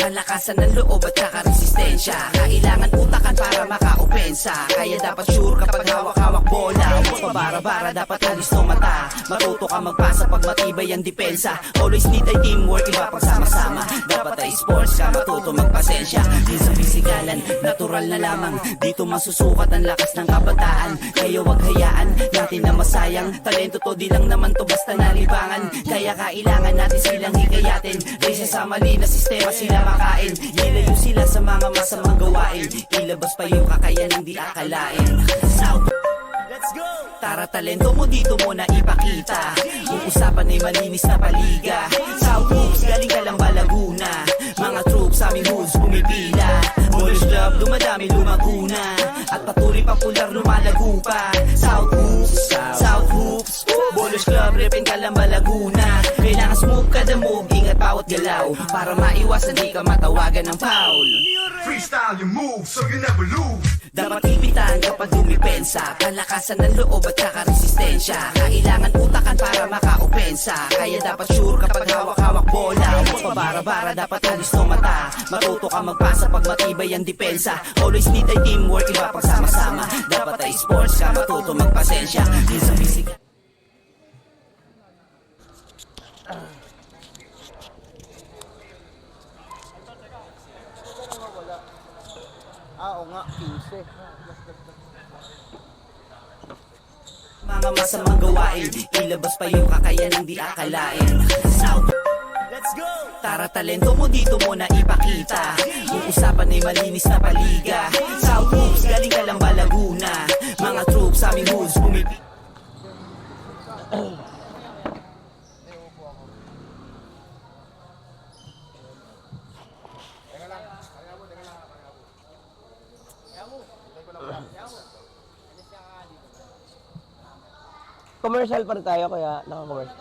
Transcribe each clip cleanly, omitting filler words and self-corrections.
kalakasan ng loob at saka resistensya. Kailangan utakan para maka-opensa. Kaya dapat sure kapag hawak-hawak bola. Huwag pabara-bara, dapat alis no mata. Matuto ka magpasa pag matibay ang depensa. Always need ay teamwork, iba pag sama-sama. Dapat ay sports ka, matuto magpasensya. Di sa pisikalan, natural na lamang. Dito masusukat ang lakas ng kabataan. Kaya wag hayaan natin na masayang. Talento to, di lang naman to basta nalibangan. Kaya kailangan natin silang hikayatin. Raysa sa mali na sistema sila makain. Ilayo sila sa mga masamang gawain. Ilabas pa yung kakayanang di akalain. South, let's go! Tara, talento mo dito mo na ipakita. Kung usapan ay malinis na paliga. South Hoops, galing ka lang ba Laguna? Mga troops sa aming hoods pumipila. Ballers Club, dumadami lumaguna. At patuloy popular lumalago pa. South Hoops, South Hoops. Ballers Club, repin ka lang ba Laguna? Kailangan smooth ka the move, ingat bawat galaw. Para maiwasan di ka matawagan ng foul. Freestyle your move so you never lose. Dapat ipitan kapag dumipensa. Kalakasan ng loob at saka resistensya. Kailangan utakan para maka-opensa. Kaya dapat sure kapag hawak-hawak bola. Huwag pabara-bara, dapat alis no mata. Matuto ka magpasa pag matibay ang depensa. Always need ay teamwork, iba pag sama-sama. Dapat ay sports ka, matuto magpasensya. Di sa physical. Oo nga, 15. Mga masamang gawain, ilabas pa yung kakayanang di akalain. South, let's go! Tara, talento mo dito mo na ipakita. Kung usapan ay malinis na paliga. South Hoops, galing ka lang ba Laguna? Mga troops sa aming hoods pumipi. Commercial pa rin tayo, kaya naka-commercial.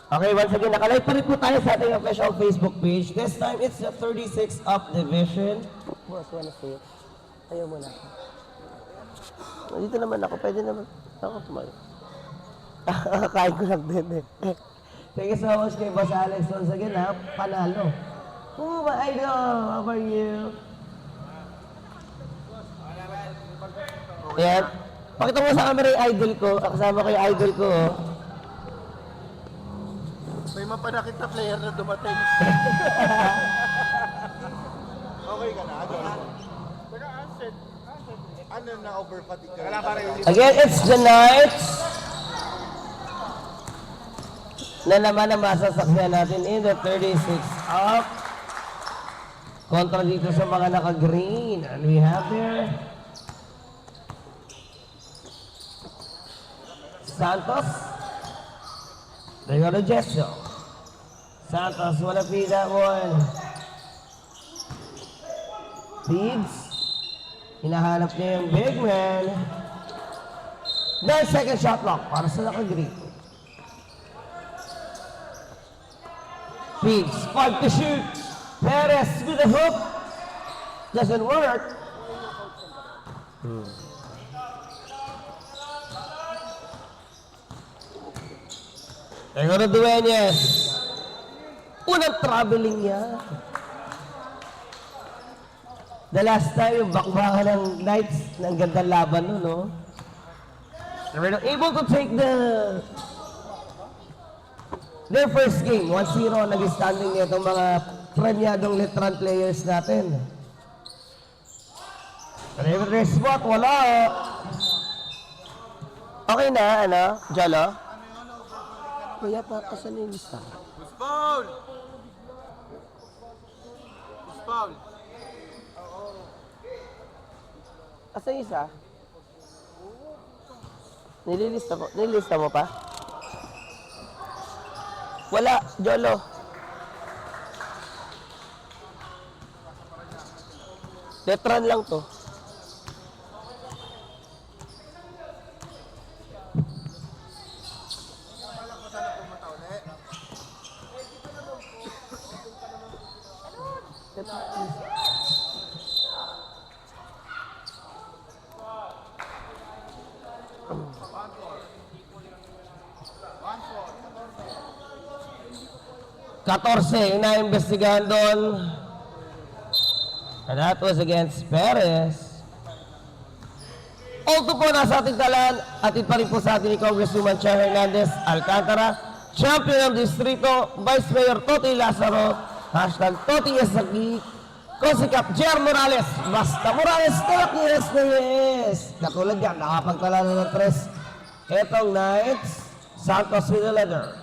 Okay, once again, nakalive pa rin po tayo sa ating official Facebook page. This time, it's the 36th up division. Boss, wanna see it? Ayaw mo na ako. Dito naman ako, pwede naman. Ako tumayo. Kain ko lang din eh. Thank you so much kay Boss Alex. Once again, ha, panalo. Oh, my idol, how are you? Yan. Pakita mo sa camera yung idol ko. Kasama ko yung idol ko, oh. May mapanakit na player na dumating. Okay ka na? Teka, Anset. Ano na overfatigue ka? Again, it's the night na naman ang masasakyan natin in the 36 up. Kontra dito sa mga naka-green. And we have there Santos. They go to Jesso. Santos, wanna feed that one. Leads. Hinahanap niya yung big man. Then second shot block para sa naka-green. Feeds, 5 to shoot. Perez with a hook. Doesn't work. They're gonna do Dueñas. Unang traveling niya. The last time, yung bakbakan ng Knights, ng gandang laban nun, no? They were able to take their first game. 1-0 naging standing niya itong mga premiadong Letran players natin. Whatever their spot, wala. Okay na, ano? Jalo? Kuya, papasan yung lista. Foul! Foul! Asa yung isa? Nililista mo pa? Wala, Jolo. Letran lang to. 14 na-investigahan doon. And that was against Perez. All to po nasa ating talan. Atid pa rin po sa atin ni Congresswoman Chair Hernandez Alcantara. Champion ng Distrito, Vice Mayor Toti Lazaro. Hashtag Toti Esaki. Kosikap Jer Morales. Basta Morales, talak yes na yes. Katulad yan, nakapagtala na ng 3. Etong Knights. Santos with the leather.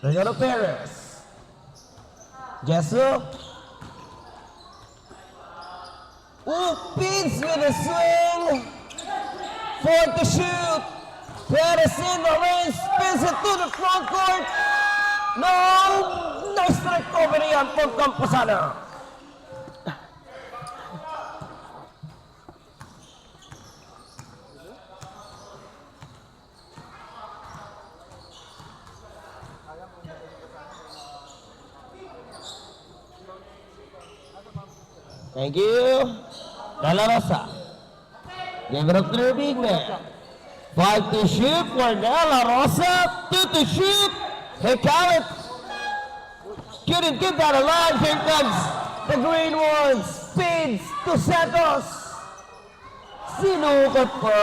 Regalo Perez. Jesso. Pins with a swing. 4 to shoot. Perez in the lane. Spins it to the front court. No. Nice recovery on from Camposano. Thank you. De La Rosa. Give it up to their big man. 5 to shoot for De La Rosa. 2 to shoot. Hey, Khaled. Couldn't get that alive. Here comes the green one. Speeds to Santos. Sinukat pa.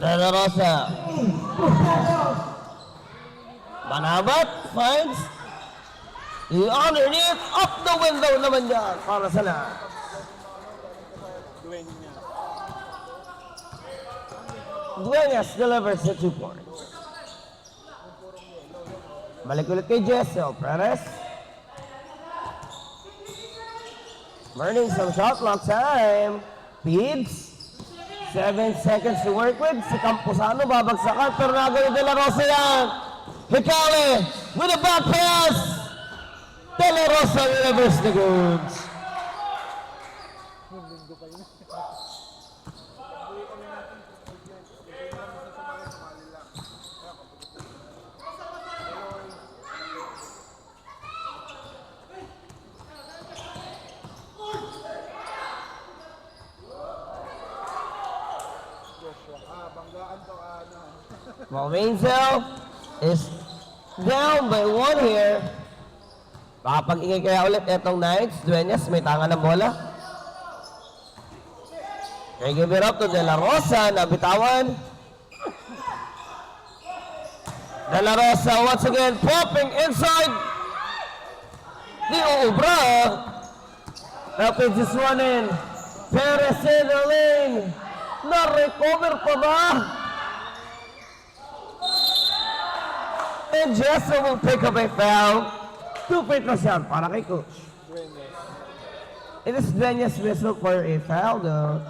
De La Rosa. Manabat finds the underneath up the window naman yan para sa lahat. Dueñas delivers the 2 points. Balik ulit kay Jesso Perez. Burning some shot clock time. Feeds. 7 seconds to work with. Si Camposano babagsakan pero nagawin De La Rosa yan. Hikale with a back pass. De La Rosa delivers the goods. Momenzel is down by 1 here. Makapag-ingay kaya ulit etong Knights. Dueñas may tanga ng bola. Okay, give it up to De La Rosa. Nabitawan. De La Rosa once again popping inside. Di uubra. Rapid is running. Perez in the lane. Na-recover pa ba? And Jesso will pick up a foul. 2 free throws yan para kay Coach. It is Dueñas whistle for a foul though.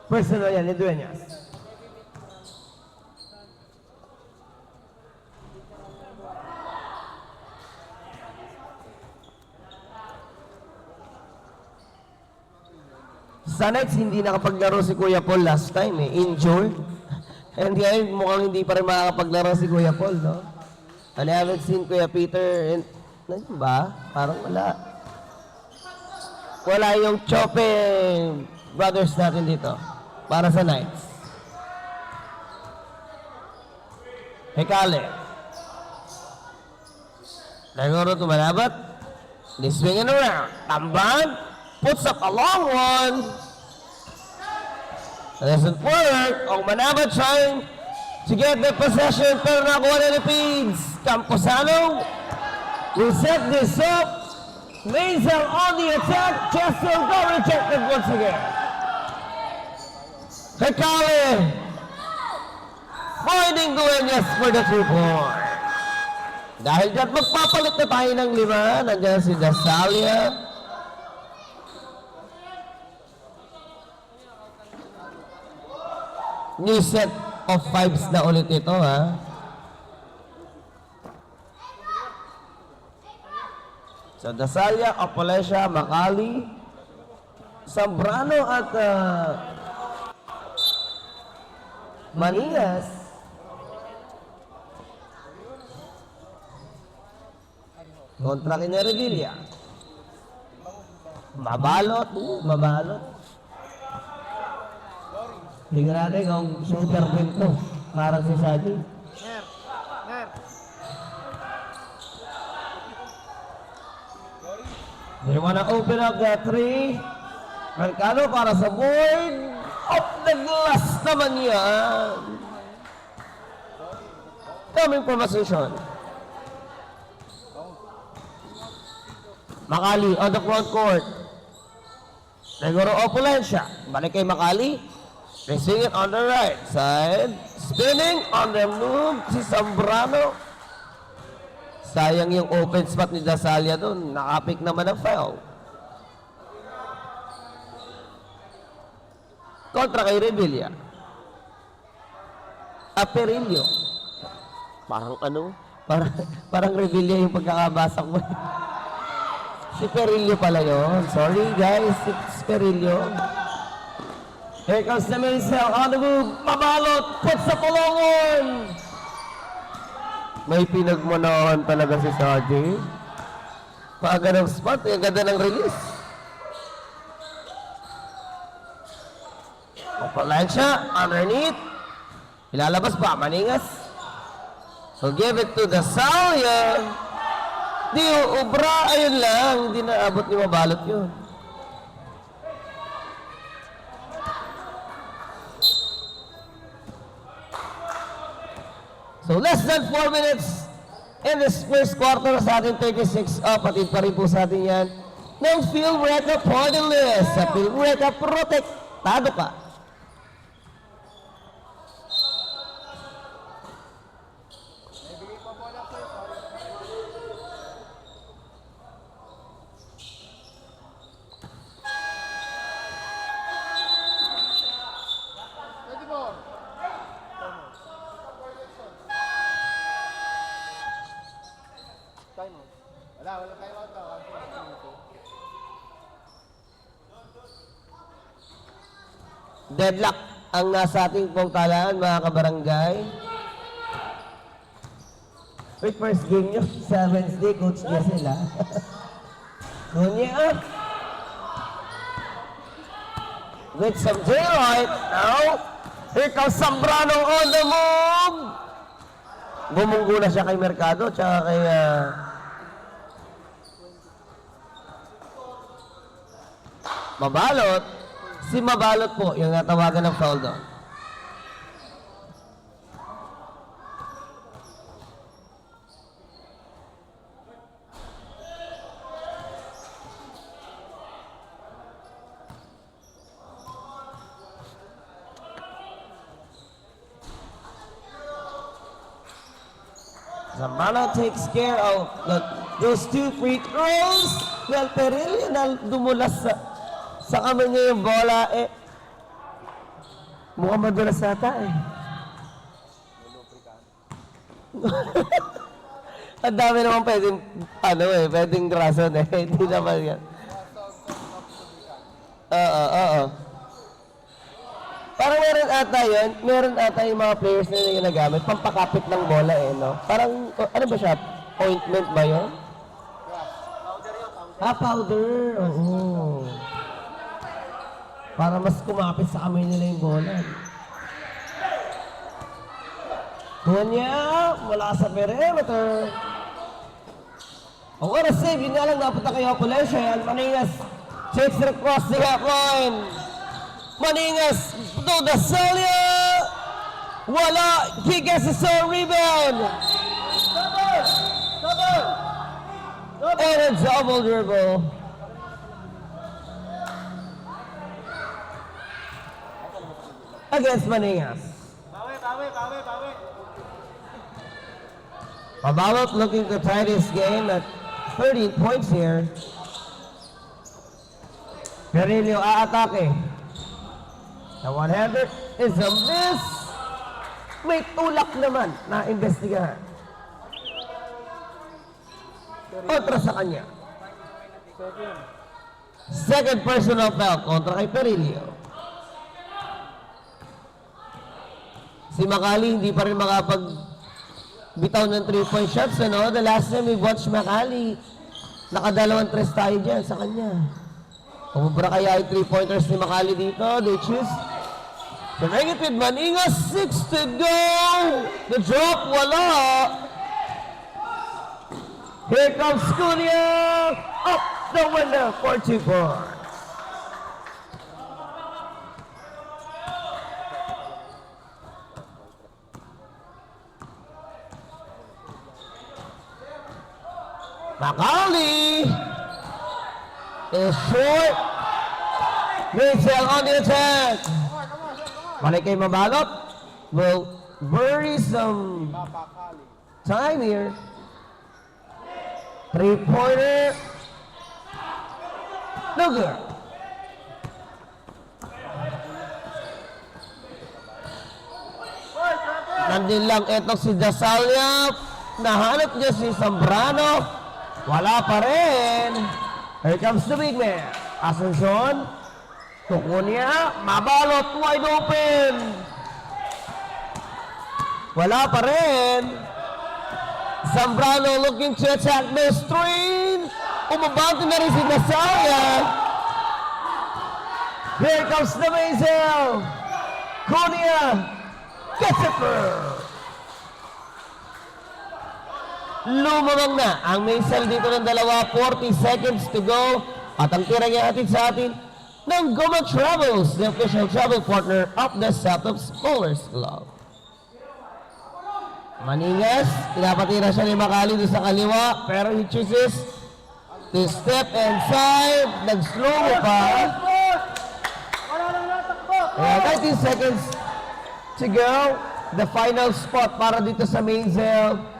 Personal yan ni Dueñas. Sa Knights, hindi nakapaglaro si Kuya Paul last time injured. And ngayon mukhang hindi pa rin makakapaglaro si Kuya Paul, no? And I haven't seen Kuya Peter, nandiyan ba? Parang wala. Wala yung Chope brothers natin dito para sa Knights. Hekale. Nagoro tumalabat. They swinging around. Tamban. Puts up a long one. Doesn't work. Ang Manabat trying to get the possession pero nakuha na ni Pigs. Camposano will set this up. Mazel on the attack. Chester go rejected once again. Hekale finding Dueñas for the 2-point. Dahil dyan magpapalit na tayo ng 5. Nandiyan si Dasalia. New set of 5s na ulit ito, ha? So, Dasalia, Apolesha, Macali, Zambrano at Maningas. Kontra kina Revilla. Mabalot. Mabalot. Tingnan natin kung super win to. Parang si Shaggy. They wanna open up that three. Mercado para sa board. Off the glass naman yan. Coming from position. Makali on the front court. Siguro Opulencia. Balik kay Makali. Racing it on the right side. Spinning on the move si Zambrano. Sayang yung open spot ni Dasalia doon. Nakapik naman ang foul. Kontra kay Revilla. Aperillo. Parang ano? Parang Revilla yung pagkakabasa ko. Si Perillo pala yun. Sorry guys, it's Perillo. Here comes the Marisel on the move. Mabalot. Puts sa pulungon. May pinagmanahan talaga si Saji. Paaga ng spot. Ang ganda ng release. Opulencia. Underneath. Ilalabas pa. Maningas. So give it to Dasalia. Di ubra. Ayun lang. Hindi naabot ni Mabalot yun. So less than 4 minutes in this first quarter sa ating 36 patid pa rin po sa atin yan ng Philreka Party List. Sa Philreka protektado ka. Wala tayo out daw. Deadlock ang nasa ating pongtalaan, mga kabarangay. Wait, first game nyo sa Wednesday, Coach Jessel, ha? Nunya up. With some daylight. Now, here comes Zambrano on the move. Bumunggo na siya kay Mercado, tsaka kay... Mabalot. Si Mabalot po, yung natawagan ng foul doon. Zambrano takes care of those two free throws. Well, Perillo na dumulas sa kamay niya yung bola, mukhang madulas ata Ang dami naman pwedeng, pwedeng rason hindi naman yan. Oo. Parang meron ata yung mga players na ginagamit, pampakapit ng bola no? Parang, ano ba siya? Ointment ba yun? Powder, oo. Para mas kumapit sa kamay nila yung bola. Nunya, mula sa perimeter. What a save, yun nga lang napunta kay Opulencia. Maningas takes it across the half line. Maningas to Dasalia. Wala, he gets his own rebound. And a double dribble. Against Maningas. Mabalot looking to tie this game at 13 points here. Perillo aatake. The one-hander is a miss. May tulak naman na investigahan. Kontra sa kanya. Second personal foul kontra kay Perillo. Si Makali hindi pa rin bitaw ng 3-point shots, ano? The last time we watched Makali, nakadalawang tres tayo dyan sa kanya. Kumubra kaya yung 3-pointers ni Makali dito. They choose to make it with Maningas. 6 to go. The drop, wala. Here comes Cunha. Up the window for 2 points. Makali is short. Rachel on the attack. Balik kay Mabalot. Will bury some time here. 3-pointer. No good. Nandun lang etong si Dasalia. Nahanap niya si Zambrano. Wala pa rin. Here comes the big man. Asuncion. Tukunya. Mabalot. Wide open. Wala pa rin. Zambrano looking to attack the screen. Umabante na rin si Nasaya. Here comes the Mazel. Cunha. Gets it through. Lumamang na ang Mazel dito ng dalawa, 40 seconds to go. At ang tira niya atin sa atin ng Goma Travels, the official travel partner of the Celtics Bowlers Club. Maningas, pinapatira siya ni Makali doon sa kaliwa, pero he chooses to step inside. Nag-slow mo pa. Kaya 19 seconds to go. The final spot para dito sa Mazel.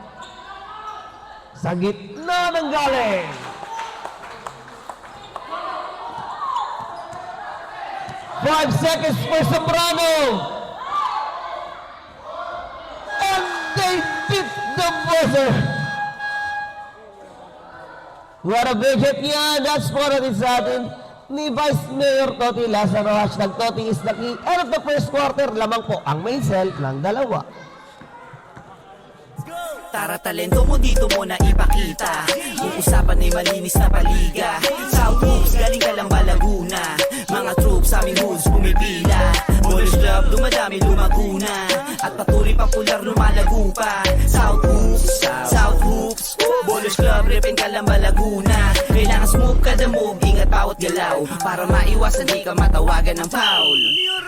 Sa gitna ng galing. Five seconds for Zambrano. And they beat the buzzer. What a big hit yan. That's for natin sa atin ni Vice Mayor Toti Lazaro. Hashtag Toti is the key. End of the first quarter, lamang po ang Mazel ng dalawa. Tara talento mo dito mo na ipakita. Yung usapan ay malinis na paliga. South Hoops, galing ka lang ba Laguna? Mga troops sa aming hoods pumipila. Bowlers Club, dumadami lumaguna. At patuloy popular lumalago pa. South Hoops, Bowlers Club, repin ka lang ba Laguna? Kailangan smooth ka the move, ingat bawat galaw. Para maiwasan di ka matawagan ng foul.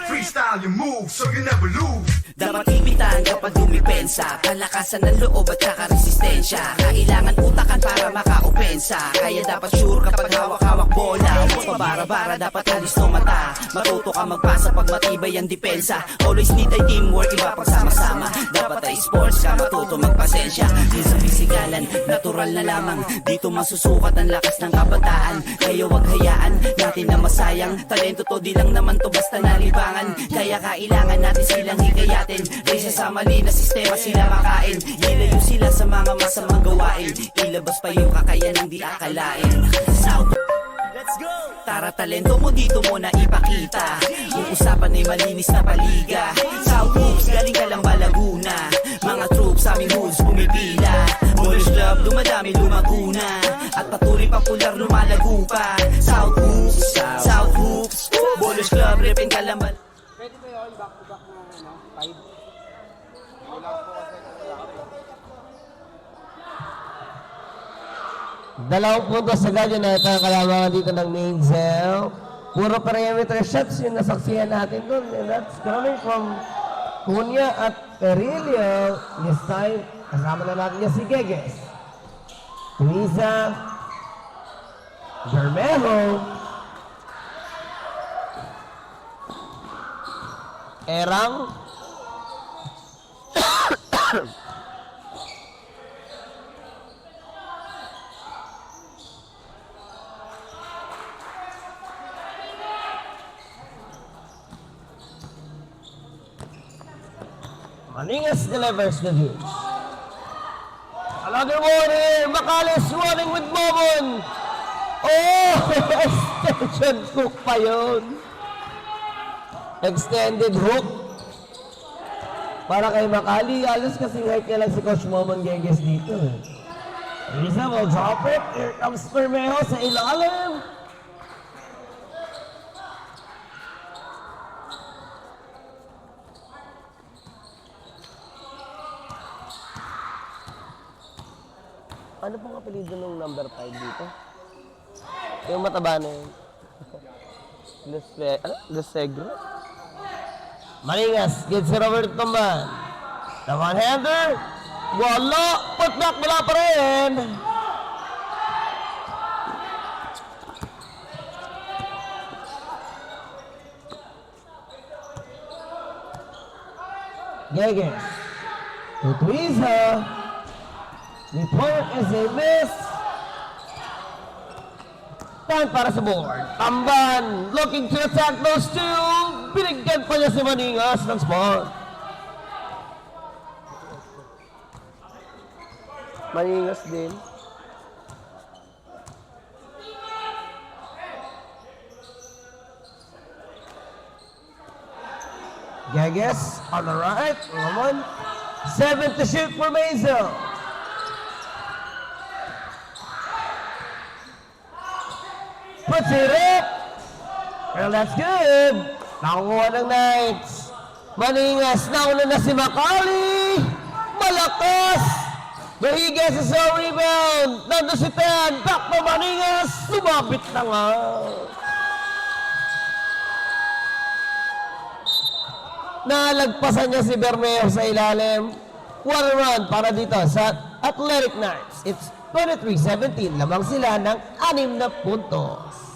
Freestyle your move so you never lose. Dapat imitan kapag dumipensa. Palakasan ng loob at saka resistensya. Kailangan utakan para maka-opensa. Kaya dapat sure kapag hawak-hawak bola. Huwag pabara-bara, dapat alis ng mata. Matuto ka magpasa pag matibay ang depensa. Always need ay teamwork, iba pagsama-sama. Dapat ay sports ka, matuto magpasensya. Di sa pisikalan, natural na lamang. Dito masusukat ang lakas ng kabataan. Kaya wag hayaan natin na masayang. Talento to, di lang naman to basta nalibangan. Kaya kailangan natin silang hikayatin. Raysa sa mali na sistema sila makain. Ilayo sila sa mga masamang gawain. Ilabas pa yung kakayanang di akalain. South, let's go! Tara talento mo dito mo na ipakita. Yung usapan ay malinis na paliga. South Hoops, galing ka lang ba Laguna? Mga troops sa aming hoods pumipila. Bowlers Club, dumadami lumaguna. At patuloy popular lumalago pa. South Hoops, Bowlers Club, repin ka lang ba? Pwede ba yun? Back-to-back na 5? Wala po kasi Dalawang puntos sa ganyan na ito ang kalamangan dito ng Mazel. Puro perimeter shots yung nasaksihan natin doon. And that's coming from Cunha at Perillo. This time, kasama na natin niya si Geges. Luisa. Bermejo. Erang. Maningas delivers the view. Another one here. Macales running with Momon. Oh! Extension hook pa yun. Extended hook. Para kay Makali, alas kasing height niya lang si Coach Momon Geges dito. Risa will drop it. Here comes Bermejo sa ilalim. Ano pong apelido ng number 5 dito? Yung mataba na yun. Lesegro? Malingas, gets it over to Tumban. The one-hander. Wala! Put back, wala pa rin! Geges. To Tuiza. The point is a miss. Time para sa board. Tamban, looking to attack those two. Binigyan pa niya si Maningas ng spot. Maningas din. Geges on the right. Roman. 7 to shoot for Mazel. Puts it up. Well, that's good. Nakukuha ng Knights. Maningas. Nauna na si Makali. Malakas. Mahigas sa rebound. Nandun si Tan. Back to Maningas. Sumabit na nga. Nalagpasan niya si Bermejo sa ilalim. One run para dito sa Athletic Knights. It's 23-17. Lamang sila ng 6 na puntos.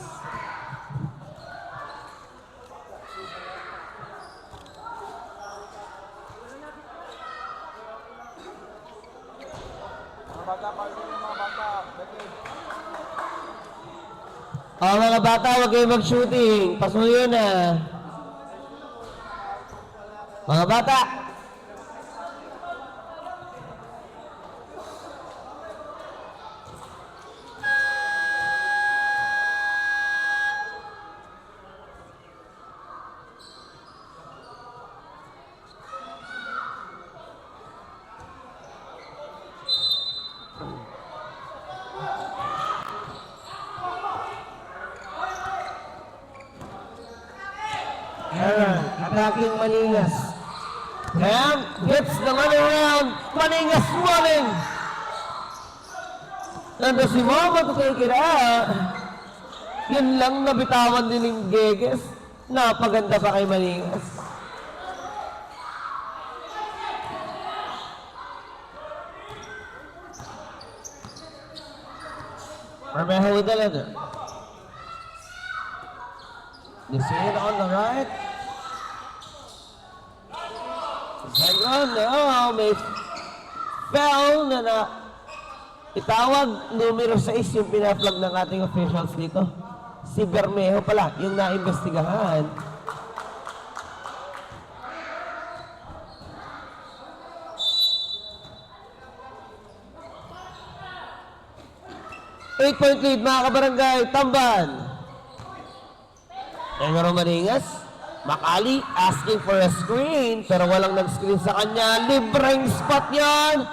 Mga bata, huwag kayo mag-shooting. Pasuyo na. Mga bata. Attacking Maningas. Cam gets the money around. Maningas running. Nandun si Mama to take it out. Yun lang nabitawan din ng Geges. Napaganda pa kay Maningas. Bermejo with the leather. This is on the right. Second, may foul na itawag. Numero 6 yung pinaflag ng ating officials dito. Si Bermejo pala, yung naimbestigahan. Eight-point lead, mga kabarangay. Tamban. Engaro Maningas. Makali asking for a screen, pero walang nag-screen sa kanya. Libreng spot yan.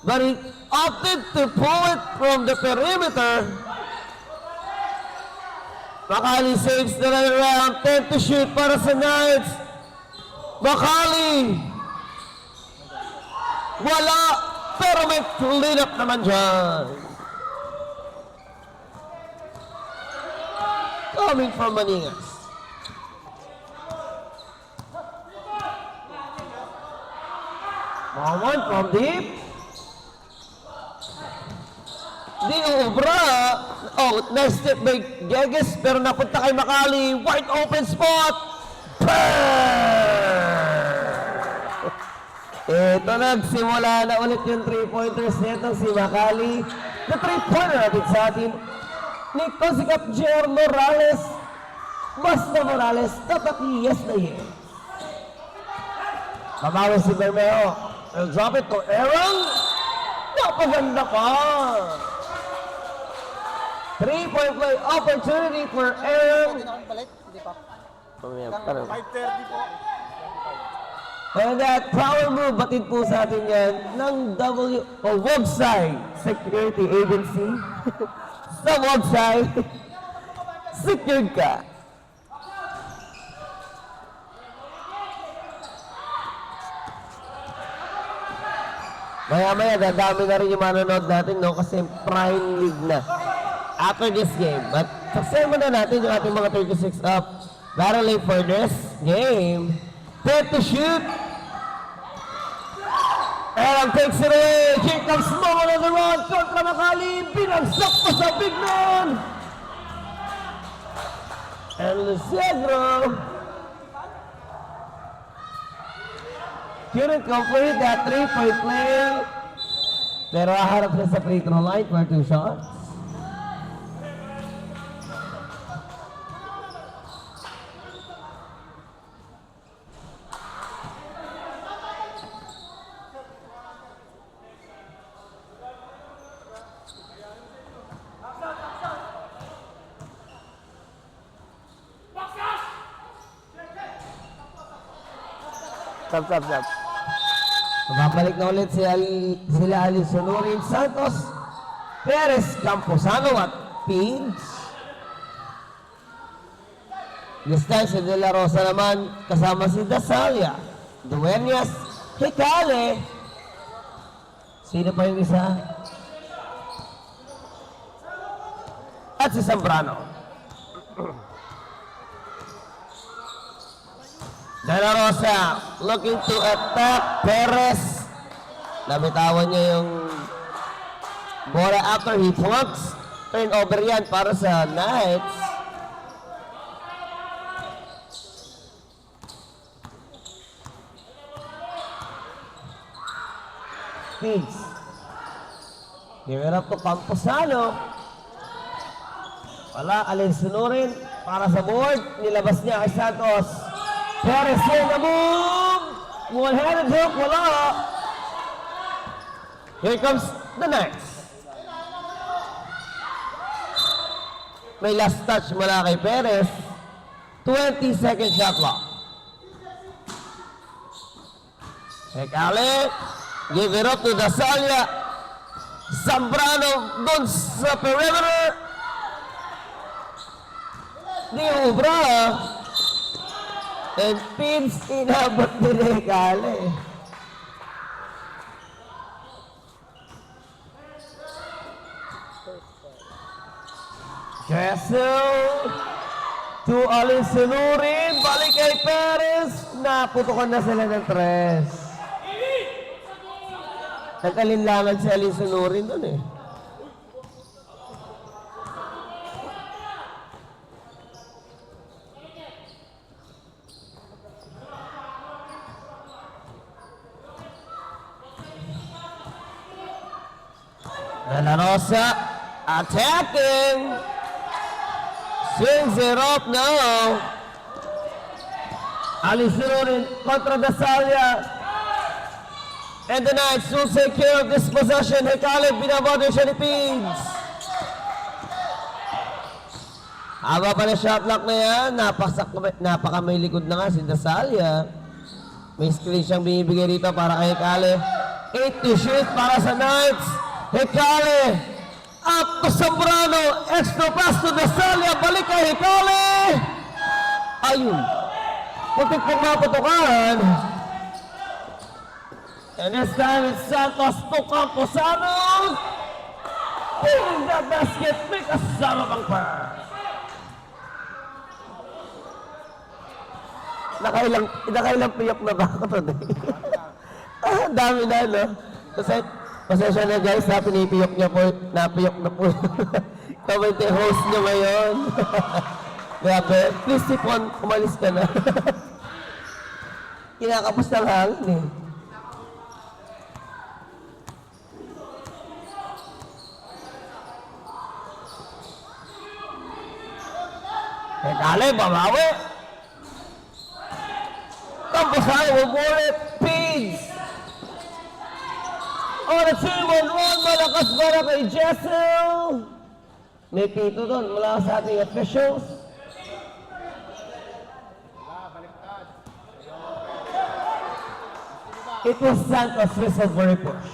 But he opted to pull it from the perimeter. Makali saves the other round. 10 to shoot para sa Knights. Makali. Wala, pero may clean up naman dyan. Coming from Maningas. One from deep. Di ubra. Oh, nice step by Geges, pero napunta kay Makali. Wide open spot. Ito, nagsimula na ulit yung 3-pointers nito si Makali. The 3-pointer natin sa atin. Nico Sikap Jer Morales. Basta Morales, tatak yes na yes. Mabawi si Bermejo. I'll drop it to Aaron. Napaganda pa. 3-point play opportunity for Aaron. Hindi pa. Parang 5:30 po. And that power move, batid po sa atin yan ng Wogsai Security Agency. Sa Wogsai, secured ka. Maya-maya, dadami na rin yung manonood natin, no? Kasi prime league na. After this game. But saksayin muna natin yung ating mga 36 up. Battling for this game. Set to shoot. And takes it away. Here comes Momo on the run. Kontra Makali. Binagsak pa sa big man. And Luciagro couldn't complete that 3-point play. Pero aharap na sa free throw line for 2 shots. Stop. Babalik na ulit sila Alison Nurin Santos, Perez Camposano at Pins. This time si De La Rosa naman kasama si Dasalia, Dueñas, Hicale. Sino pa yung isa? At si Zambrano. De La Rosa looking to attack Perez. Nabitawan niya yung bola after he flunks. Turnover yan para sa Knights. Pigs. Give it up to Camposano. Wala, alinsunurin para sa board. Nilabas niya kay Santos. Perez in the move! One-handed hook, wala! Here comes the Knights. May last touch mula kay Perez. 20-second shot clock. Hecale, give it up to Dasalia. Zambrano doon sa perimeter. Di ubra. And Pins inabot din ni Hecale. Jessel to Alinsunurin, balik kay Perez. Naputukan na sila ng 3. Nag-alinlangan si Alinsunurin doon eh. De La Rosa attacking. Swings it up now. Alinsunurin contra Dasalia. And the Knights will take care of this possession. Hecale, binabodo siya ni Pins. Haba pa na shot clock na yan. Napaka may likod na nga si Dasalia. May screen siyang binibigay dito para kay Hecale. 8 to shoot para sa Knights. Hecale, up to Zambrano, extra pass to Dasalia, balik kay Hecale. Ayun, putik pong maputukan. And this time it's Santos to Camposano. Pulling the basket, may kasama pang pass. Nakailang piyok na ba ako today? Dami na, no? Kasi, pasensya na guys, pinipiyok niya po, napiyok na po. Comment host niyo ngayon. Grabe, please Sipon, umalis ka na. Kinakapos ng hangin eh. Hecale, babawi. Camposano will board it. Pigs. On a 2-1-1, malakas para kay Jessel. May pito doon mula sa ating officials. It was Santos whistle for a push.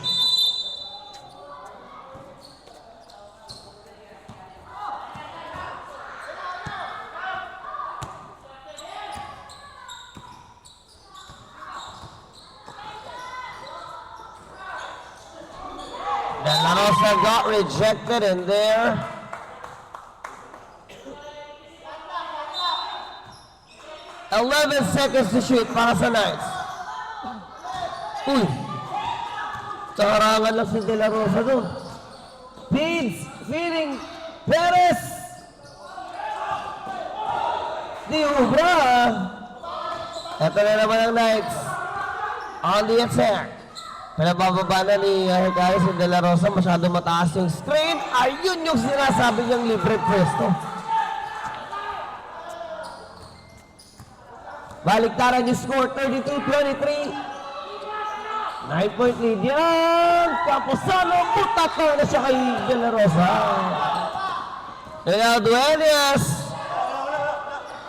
De La Rosa got rejected in there. "11 seconds to shoot para sa Knights." Uy! Kaharangan lang si De La Rosa doon. Feeds! Feeding! Perez! Di ubra! Ito na naman ang Knights. On the attack. Pinabababa na ni Hecale si De La Rosa. Masyado mataas yung screen. Ayun yung sinasabi niyang libre pwesto. Baliktaran yung score, 32-23. 9-point lead yan. Caposano, putato na siya kay De La Rosa. Now Duenas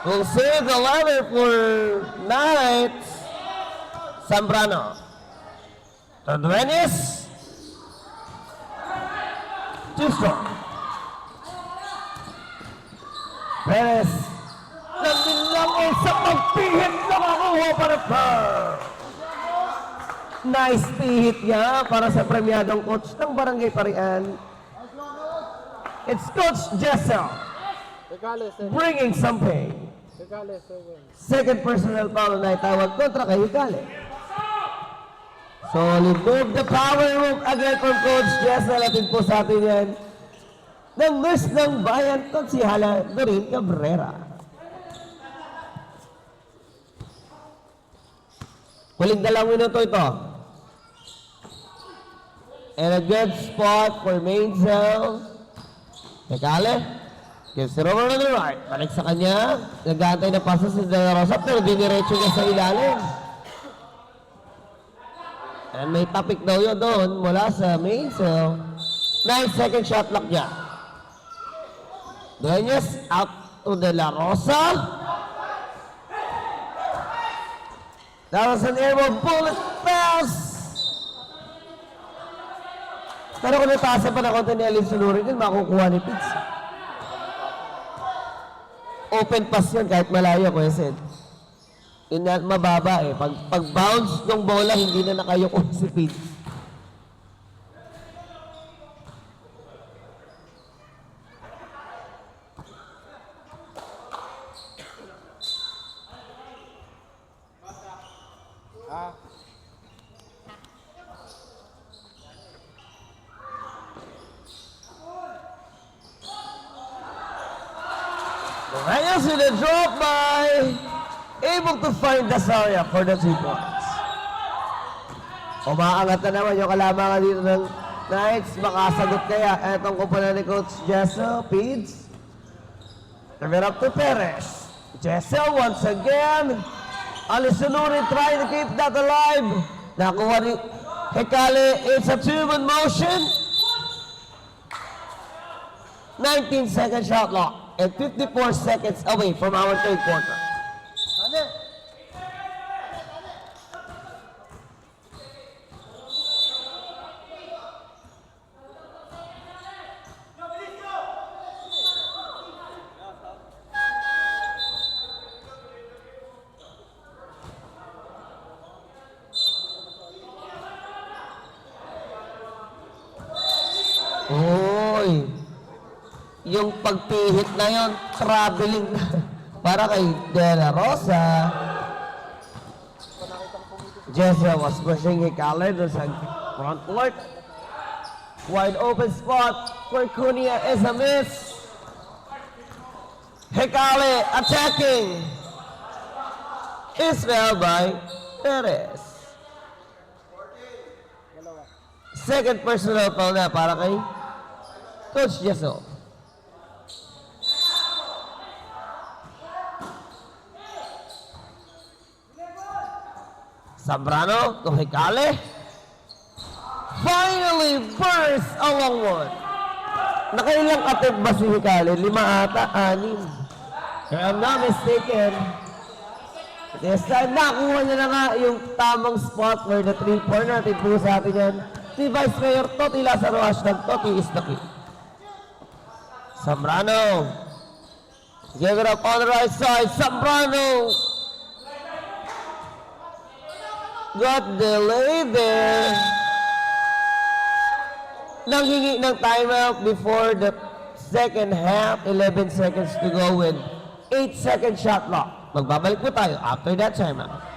will save the ladder for Knights. Zambrano. To Duenas. Too strong. Perez. Nagbilang sa pagpihit na makuha para pa. Nice pihit niya para sa premyadong coach ng Barangay Parian. It's Coach Jessel bringing some pain. Second personal foul na itawag kontra kay Hecale. Solid move, the power move again from Coach Jessel. Atin po sa atin yan ng Miss ng Bayan, Konsihala Doreen Cabrera. Huling 2 minuto ito. And a good spot for Mainzel. Hecale gives it over to the right. Balik sa kanya. Nag-aantay na pasa si De La Rosa pero diniretso niya sa ilalim. And may topic daw yun doon mula sa Mainzel. 9-second shot clock niya. Duenas out to De La Rosa. That was an airball bullet pass. Pero kung nataasan pa na konti ni Alin Sunurin yun, makukuha ni Pitts. Open pass yun kahit malayo, Kuya Sid. Yun na mababa eh. Pag bounce ng bola, hindi na nakayoko si Pitts. Reyes with a drop by, able to find Dasaria for the 3 points. Umaangat na naman yung kalamangan dito ng Knights. Makasagot kaya etong kumpana ni Coach Jessel. Pids. Give it up to Perez. Jessel once again. Alisunuri trying to keep that alive. Nakuha ni Hecale. It's a 2-man motion. 19-second shot clock. And 54 seconds away from our third quarter. Oy! Yung pagpihit na yon, traveling na. Para kay De La Rosa. Jessel was pushing Hecale doon sa front court. Wide open spot for Cunha is a miss. Hecale attacking. Israel by Perez. Second personal foul na para kay Coach Jessel. Zambrano to Hecale. Finally burst a long one. Nakailang attempt ba si Hecale? 5 ata, 6. If I'm not mistaken, This time, nakuha niya na nga yung tamang spot where the 3-pointer natin po sa atin yan. Si Vice Mayor Toti Lazaro, hashtag Toti is the key. Zambrano. Give it up on the right side. Zambrano. Got delayed there. Nanghingi ng timeout before the second half. 11 seconds to go with 8-second shot clock. Magbabalik po tayo after that timeout.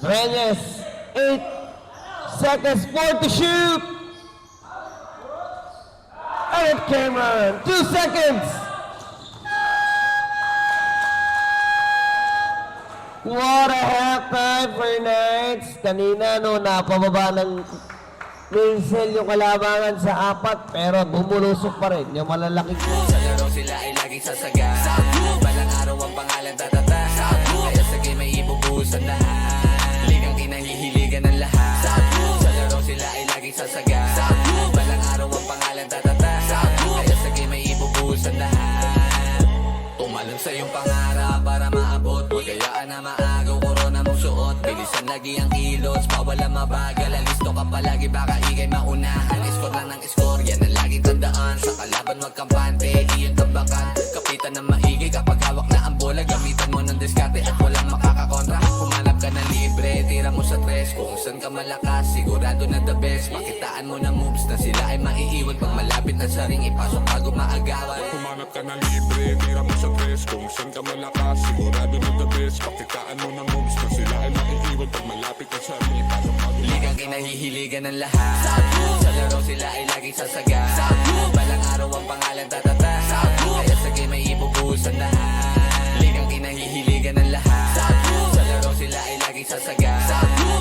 Reyes, 8 seconds, 4 to shoot. And Cameron, 2 seconds. What a halftime for Knights. Kanina no, napababa ng Minsel yung kalabangan sa 4, pero bumulusok pa rin yung malalaking Sa laro sila ay laging sasaga. Balang araw ang pangalan tatata. Kaya sa game ay ibubuhos ang lahat. Ligang kinahihiligan ng lahat. Sa laro sila ay laging sasaga. Balang araw ang pangalan tatata. Kaya sa game ay ibubuhos ang lahat. Tumalon sa iyong pangarap para maabot. Huwag kayaan na maagaw, korona mong suot. Bilisan lagi ang kilos, pawala mabagal. Alisto ka palagi, baka ikay maunahan. Score lang ng score, yan ang laging tandaan. Sa kalaban wag kampante, iyon tambakan. Kapitan ng maigi kapag hawak na ang bola. Gamitan mo ng diskarte at walang makakakontra. Humanap ka ng libre, tira mo sa tres. Kung saan ka malakas, sigurado na the best. Makitaan mo ng moves na sila ay maiiwan. Pag malapit na sa ring, ipasok bago maagawan. Humanap ka ng libre, tira mo sa tres. Kung saan ka malakas, sigurado na the best. Pakitaan mo ng moves na sila ay maiiwan. Pag malapit na sa ring, ipasok bago Ligang kinahihiligan ng lahat. Sa laro sila ay laging sasaga. Balang araw ang pangalan tatata. Kaya sa game ay ibubuhos ang lahat. Ligang kinahihiligan ng lahat. Sa laro sila ay laging sasaga.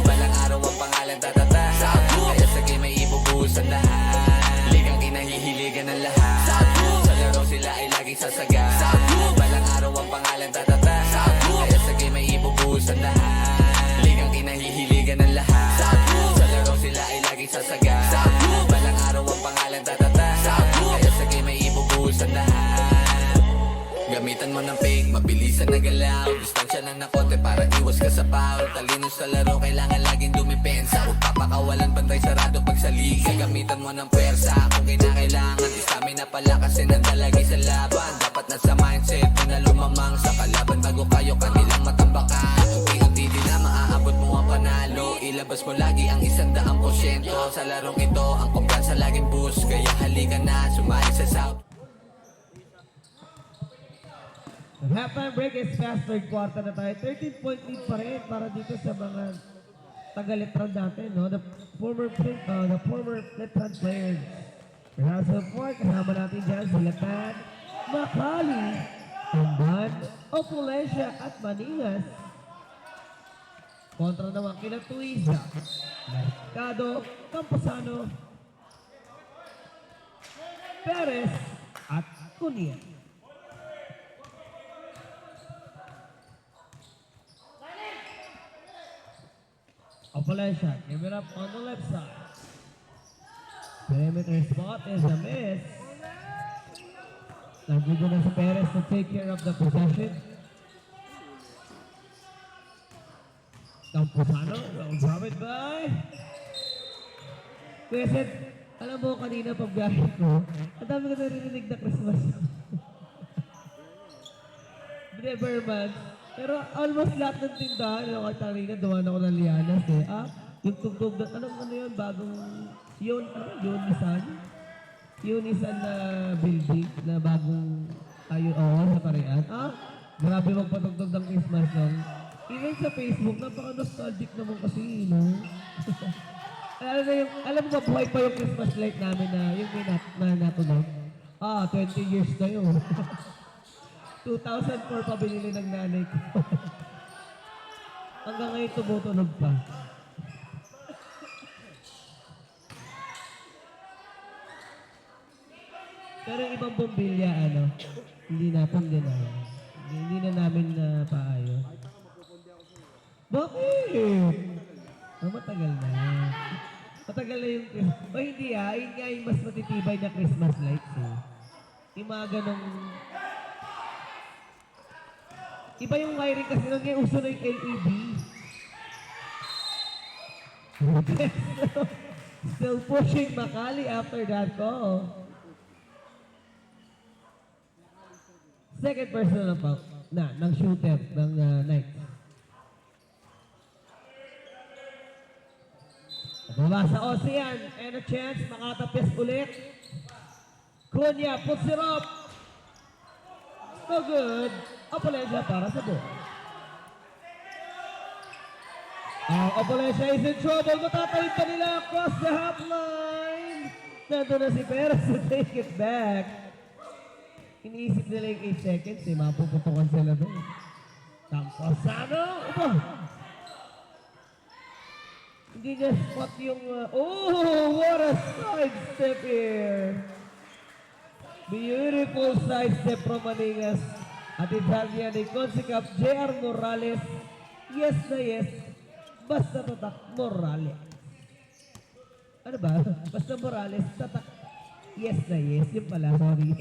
Balang araw ang pangalan tatata. Kaya sa game ay ibubuhos ang lahat. Ligang kinahihiligan ng lahat. Sa laro sila ay laging sasaga. Balang araw ang pangalan tatata. Kaya sa game ay ibubuhos ang lahat. Ligang kinahihiligan ng lahat. Sa laro sila ay laging sasaga. Balang araw ang pangalan tatata. Kaya sa game ay ibubuhos ang lahat. Gamitan mo ng fake, mabilisan na galaw. Distansya lang na konti para iwas ka sa foul. Talino sa laro, kailangan laging dumipensa. Huwag papakawalan, bantay sarado pag sa liga. Gamitan mo ng pwersa kung kinakailangan. Stamina pala kasi nandalagi sa laban. Dapat nasa mindset mo na lumamang sa kalaban bago kayo kanilang matambakan. Unti-unti din na maaabot mo ang panalo. Ilabas mo lagi ang 100%. Sa larong ito, ang kumpiyansa laging boost. Kaya halika na, sumali sa South. The halftime break is fast, third quarter na tayo. 13-point lead pa rin para dito sa mga taga-Letran natin, no? The former Letran players. Rehearsal for, kasama natin dyan si Letran, Macali, Umban, Opulencia at Maningas. Kontra naman kila Tuiza, Mercado, Camposano, Perez at Cunha. Opulencia, give it up on the left side. Perimeter spot is a miss. Nandito na si Perez to take care of the possession. Camposano, will drop it by. Kuya Seth, alam mo kanina pagbiyahe ko, ang dami ko narinig na Christmas. Never man. Pero almost lahat ng tindahan, kahit kanina, dumaan ako ng Lianas eh. Yung tugtog na, ano yun, bagong, Unisan na building na bagong tayo, sa Parian. Grabe magpatugtog ng Christmas song. Even sa Facebook, napaka-nostalgic naman kasi, no? Alam mo ba, buhay pa yung Christmas light namin na yung may natunog? 20 years na yun. 2004 pa binili ng nanay ko. Hanggang ngayon tumutunog pa. Pero yung ibang bombilya, hindi natin din hindi na namin na paayos. Bakit? Matagal na. Matagal na yung Christmas. Hindi yun nga yung mas matitibay na Christmas lights Yung mga ganong... Iba yung wiring kasi nung yung uso na yung LED. Still pushing Makali after that call. Second person ng shooter ng Knights. Baba sa Ocean and a chance makatapis ulit. Cunha puts it up. No good. Apolesha para sa ball. Apolesha is in trouble. Matatawid pa nila across the half line. Nandun na si Perez to take it back. Iniisip nila yung 8 seconds mapuputukan sila doon. Tamposano. Hindi niya spot yung... what a sidestep here. Beautiful sidestep from Maningas. At Italian ni Consikap, J.R. Morales. Yes na yes. Basta tatak Morales. Ano ba? Basta Morales, tatak. Yes na yes. Yung pala, sorry.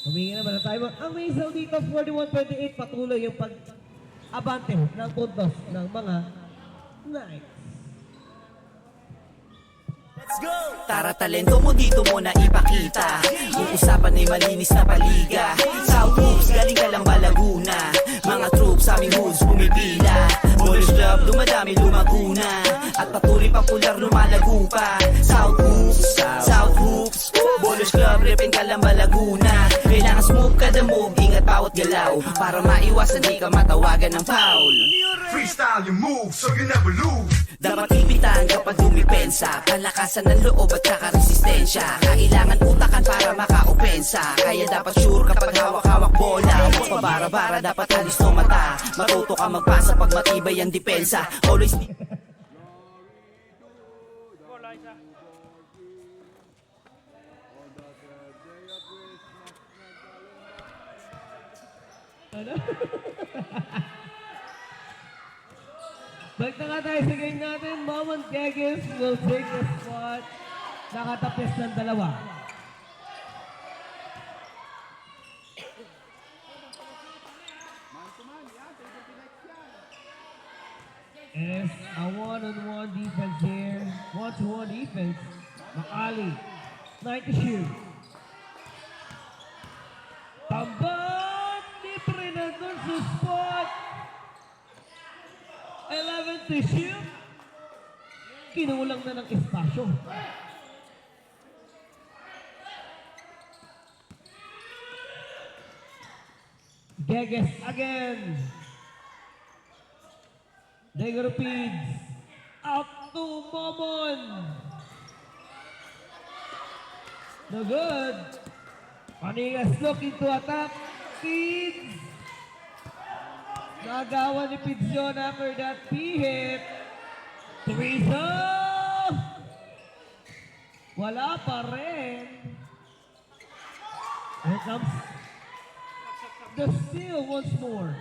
Humingi naman na tayo. Ang may isaw dito, 41-28, patuloy yung pag-abante ng puntos ng mga Knights. Let's go! Tara, talento mo dito mo na ipakita. Yung usapan ay malinis na paliga. South Hoops, galing ka lang ba Laguna? Mga troops, aming hoods, pumipila. Boys Club, dumadami, lumaguna. At patuloy popular, lumalago pa. South Hoops, Boys Club, repin ka lang ba Laguna? Kailangan smooth kada move, ingat bawat galaw. Para maiwasan di ka matawagan ng foul. Freestyle your move so you never lose. Dapat ipitan kapag dumipensa. Kalakasan ng loob at saka resistensya. Kailangan utakan para maka-opensa. Kaya dapat sure kapag hawak-hawak bola. Huwag pabara-bara, dapat halis no mata. Matuto ka magpasa pag matibay ang depensa. Always Balik na nga tayo sa game natin. Mamon Geges will take the spot. Nakatapis ng dalawa. It's a one-on-one defense here. One-to-one defense. Makali. Night to shoot. Tambat! Libre na dun sa spot. 11 to shoot. Kinulang na ng espasyo. Geges again. Dego repeats. Out to Momon. No good. Maningas looking to attack. Feeds. Nagawa ni Pidzon after that P-hit. Teresa! Wala pa rin. Here comes the steal once more.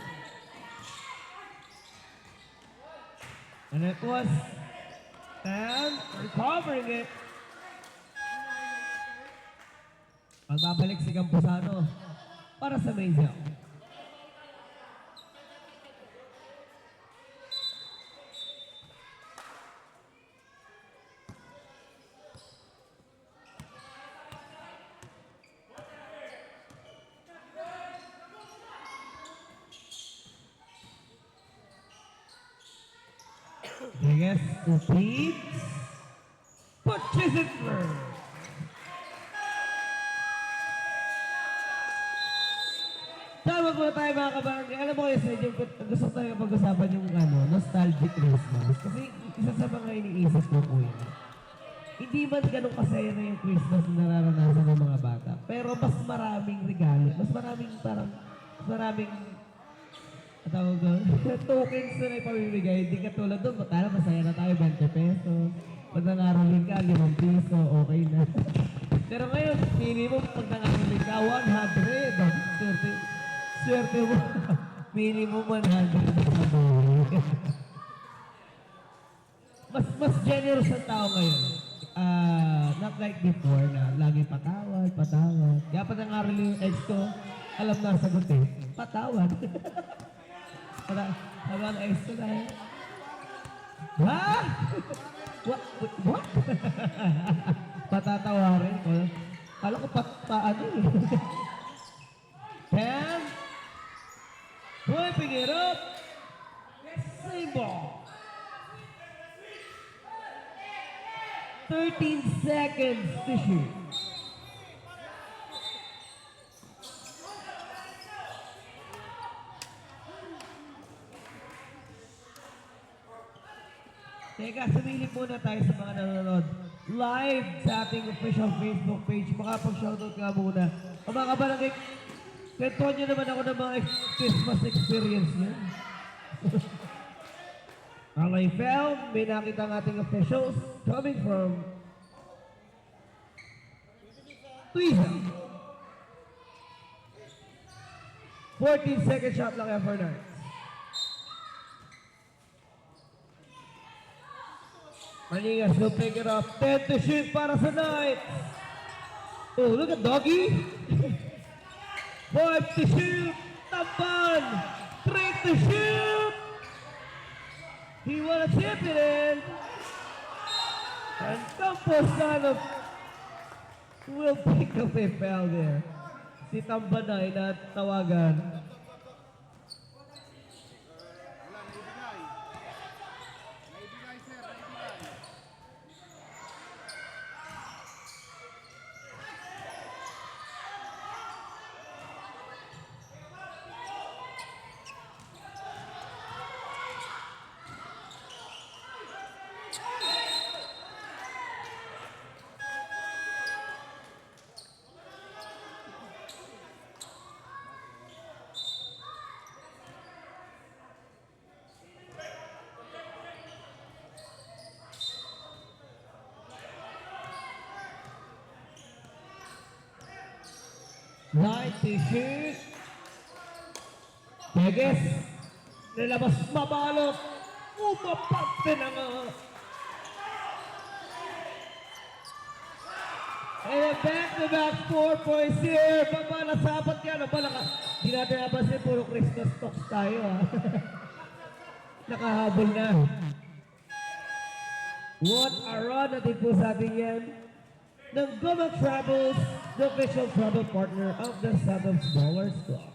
And it was and recovering it. Magbabalik si Camposano para sa main zone. Vegas repeats. Punches it through. Tama po tayo mga kabarangay. Alam mo kasi, gusto tayo pag-usapan yung nostalgic Christmas. Kasi isa sa mga iniisip ko po yun. Hindi man ganun kasaya na yung Christmas na nararanasan ng mga bata. Pero mas maraming regalo. Mas maraming tawag doon, tokens na ipamimigay. Hindi katulad doon, matala masaya na tayo 20 pesos. Pag nangaralin ka, 5 piso, okay na. Pero ngayon, minimum pag nangaralin ka, 100. Swerte mo. Minimum 100 na mas generous ang tao ngayon. Not like before na lagi patawad. Kaya pa nangaral yung ex ko, alam na sagot eh. Patawad. Sabi ang ex ko na eh. Ha? What? Patatawarin ko. Kala ko paano eh. Cam? Whipping it up. Same ball. 13 seconds to shoot. Teka, sumili muna tayo sa mga nanonood. Live sa ating official Facebook page. Makapag-shoutout ka muna. O mga kabarangay, kwento nyo naman ako ng mga Christmas experience nyo. I found, may nakita ang ating officials coming from Twiza. 14-second shot lang effort na. Maningas will pick it up. 10 to shoot para sa Knights. Oh, look at Doggy. 5 to shoot. Tampan. 3 to shoot. He wanna tip it in. And Campos kind of will pick up a foul there. Si Tambanay na tawagan. Right to shoot. Teges. Nilabas mabalot. Umapante na nga. And a back-to-back 4 points here. Pagmanasapat yan. Hindi natin napansin. Puro Christmas talks tayo. Nakahabol na. What a run natin po sa ating yan. Ng Goma Travels, the official travel partner of the Seven Ballers Club.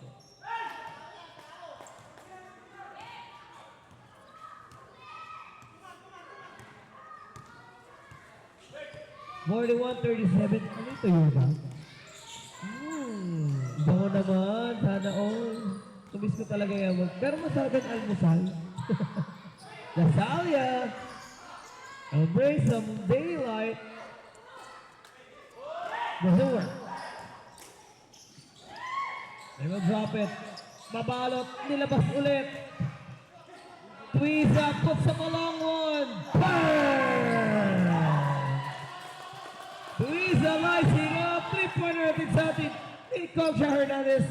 More than 137. Ano ito yun ba? Bango naman. Sana all. Tumis ko talaga yan. Pero masarap yung almusal. Lasalia. Embrace some daylight. Doesn't work. They will drop it. Mabalot. Nilabas ulit. Twiza puts up a long one. Bang! Twiza licing up. 3-pointer natin sa atin. Coach Hernandez.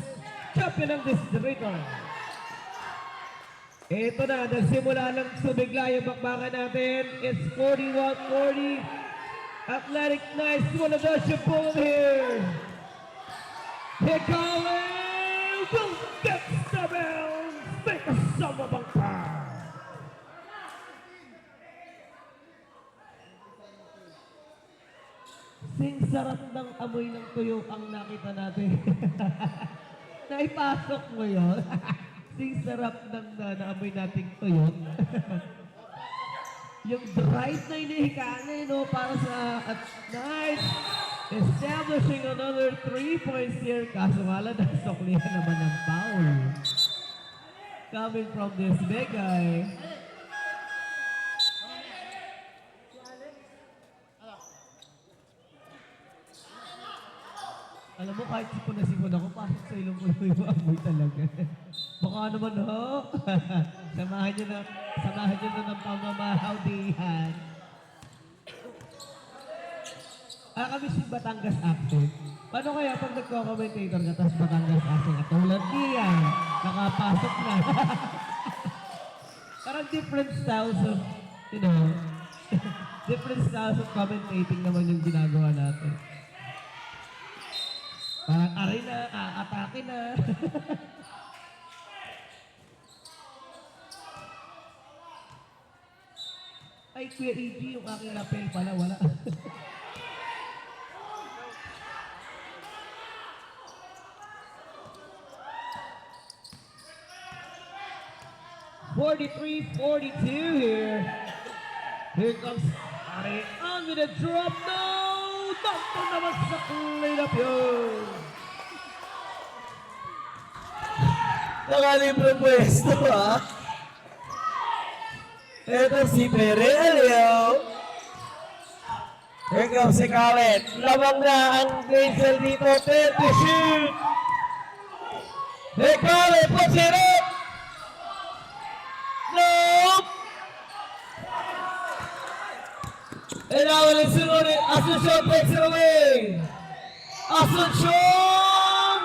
Champion ng distrito. Ito na. Nagsimula lang sumigla yung bakbakan natin. It's 41-40. Athletic Knights want to dodge the ball here. Here Collins will get the bounce. Make a summer bangka. Sing sarap ng amoy ng tuyo ang nakita natin. Naipasok mo yun. Sing sarap ng naamoy nating tuyo. Yung drive na inihikaan no, para sa Knights. Establishing another 3 points here. Kaso nga lang, nasuklihan naman ng foul. Coming from this big guy. Alam mo, kahit sipon ako, pasok sa ilong ko yung amoy talaga. Baka naman ho. samahan nyo na ng pamamahawdihan. Kami si Batangas accent. Paano kaya pag nagko-commentator ka, tapos Batangas accent, katulad niya, nakapasok na. Parang different styles of, you know, different styles of commentating naman yung ginagawa natin. Parang aray na, atake na. Ay, Kuya EG, yung aking lapel pala, wala. 43-42 here. Here comes Ari. I'm gonna drop. No! Takto naman sa clean-up yun. Nakalibre pwesto, ha? Ito si Perelio. Here comes si Khaled. Lamang na ang Hazel dito. 30 shoot. Hey, Khaled, puts it up. Nope. And now let's see what it. Asuncion takes it away. Asuncion.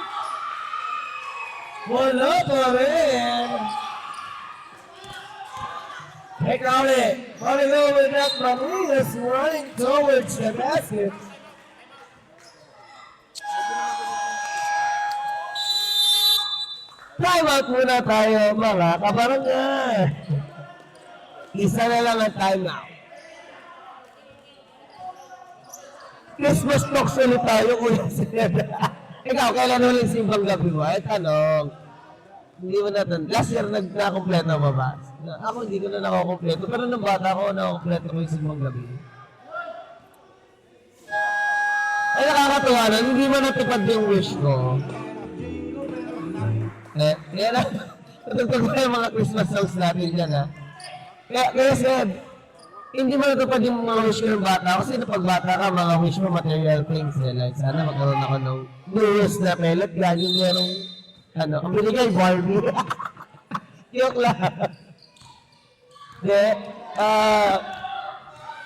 Wala pa rin. Hey, Khaled. Running over that Ramirez, running towards the basket. Time out muna tayo, mga kabarangay. Isa na lang ang time out. Christmas talks ulit tayo, Kuya Sir. Ikaw, kailan ulit simbang gabi mo? Ay, tanong. Hindi mo natin. Last year, nagkakompleto mo ba? Ako, hindi ko na nakakompleto. Pero nung bata ako, nakakompleto ko yung simbang gabi. Ay, nakakatuwa na. Hindi mo natupad yung wish ko. Kaya na, natugtog ko yung mga Christmas songs natin dyan, ha? Kaya Seb, hindi mo natupad yung mga wish ko ng bata. Kasi pag bata ka, mga wish mo material things, eh. Like, sana magkaroon ako ng news na pellet. Gaging merong, ang binigay, Barbie. Joke lang.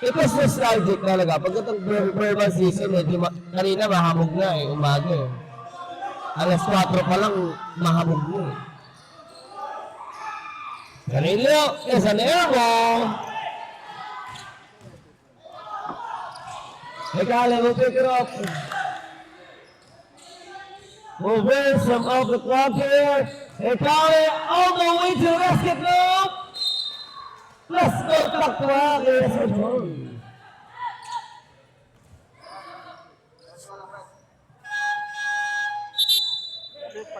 It was nostalgic talaga. Pag itong Burman season, medyo kanina mahamog na eh, umaga eh. Alas 4 pa lang, mahamog na eh. Canelo, Esanero. Ekale will pick it up. Moving some off the clock here. Ekale all the way to the basket now. Let's go back to Esanero.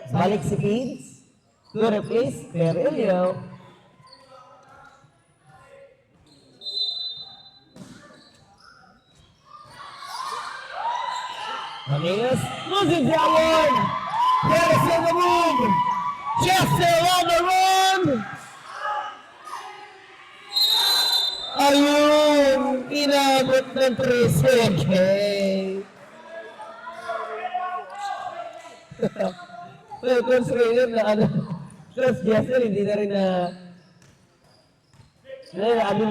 Balik si Kids. To replace Perelio. Ramirez losing that one. Perez in the move. Chester on the run. Ayun, inabot ng 3 seconds. Well, constrainer na plus Chester hindi na rin na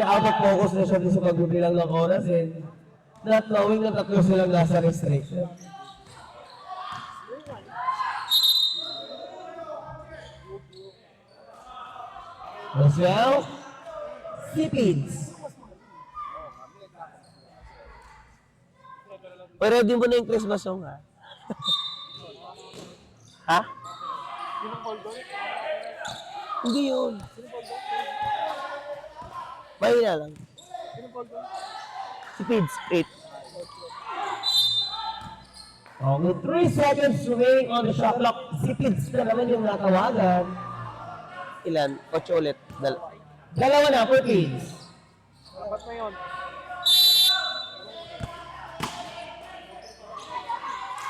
out of focus na siya sa pagbibilang ng oras and not knowing na tatlo silang nasa restriction. As well, Sipids. Pero di mo na yung Christmas song, ha? Ha? Hindi yun. Mahina lang. Sipids, 8. Okay, 3 seconds remaining on the shot clock. Sipids na naman yung natawagan. Ilan? 8 ulit. Dalawa na for Kids.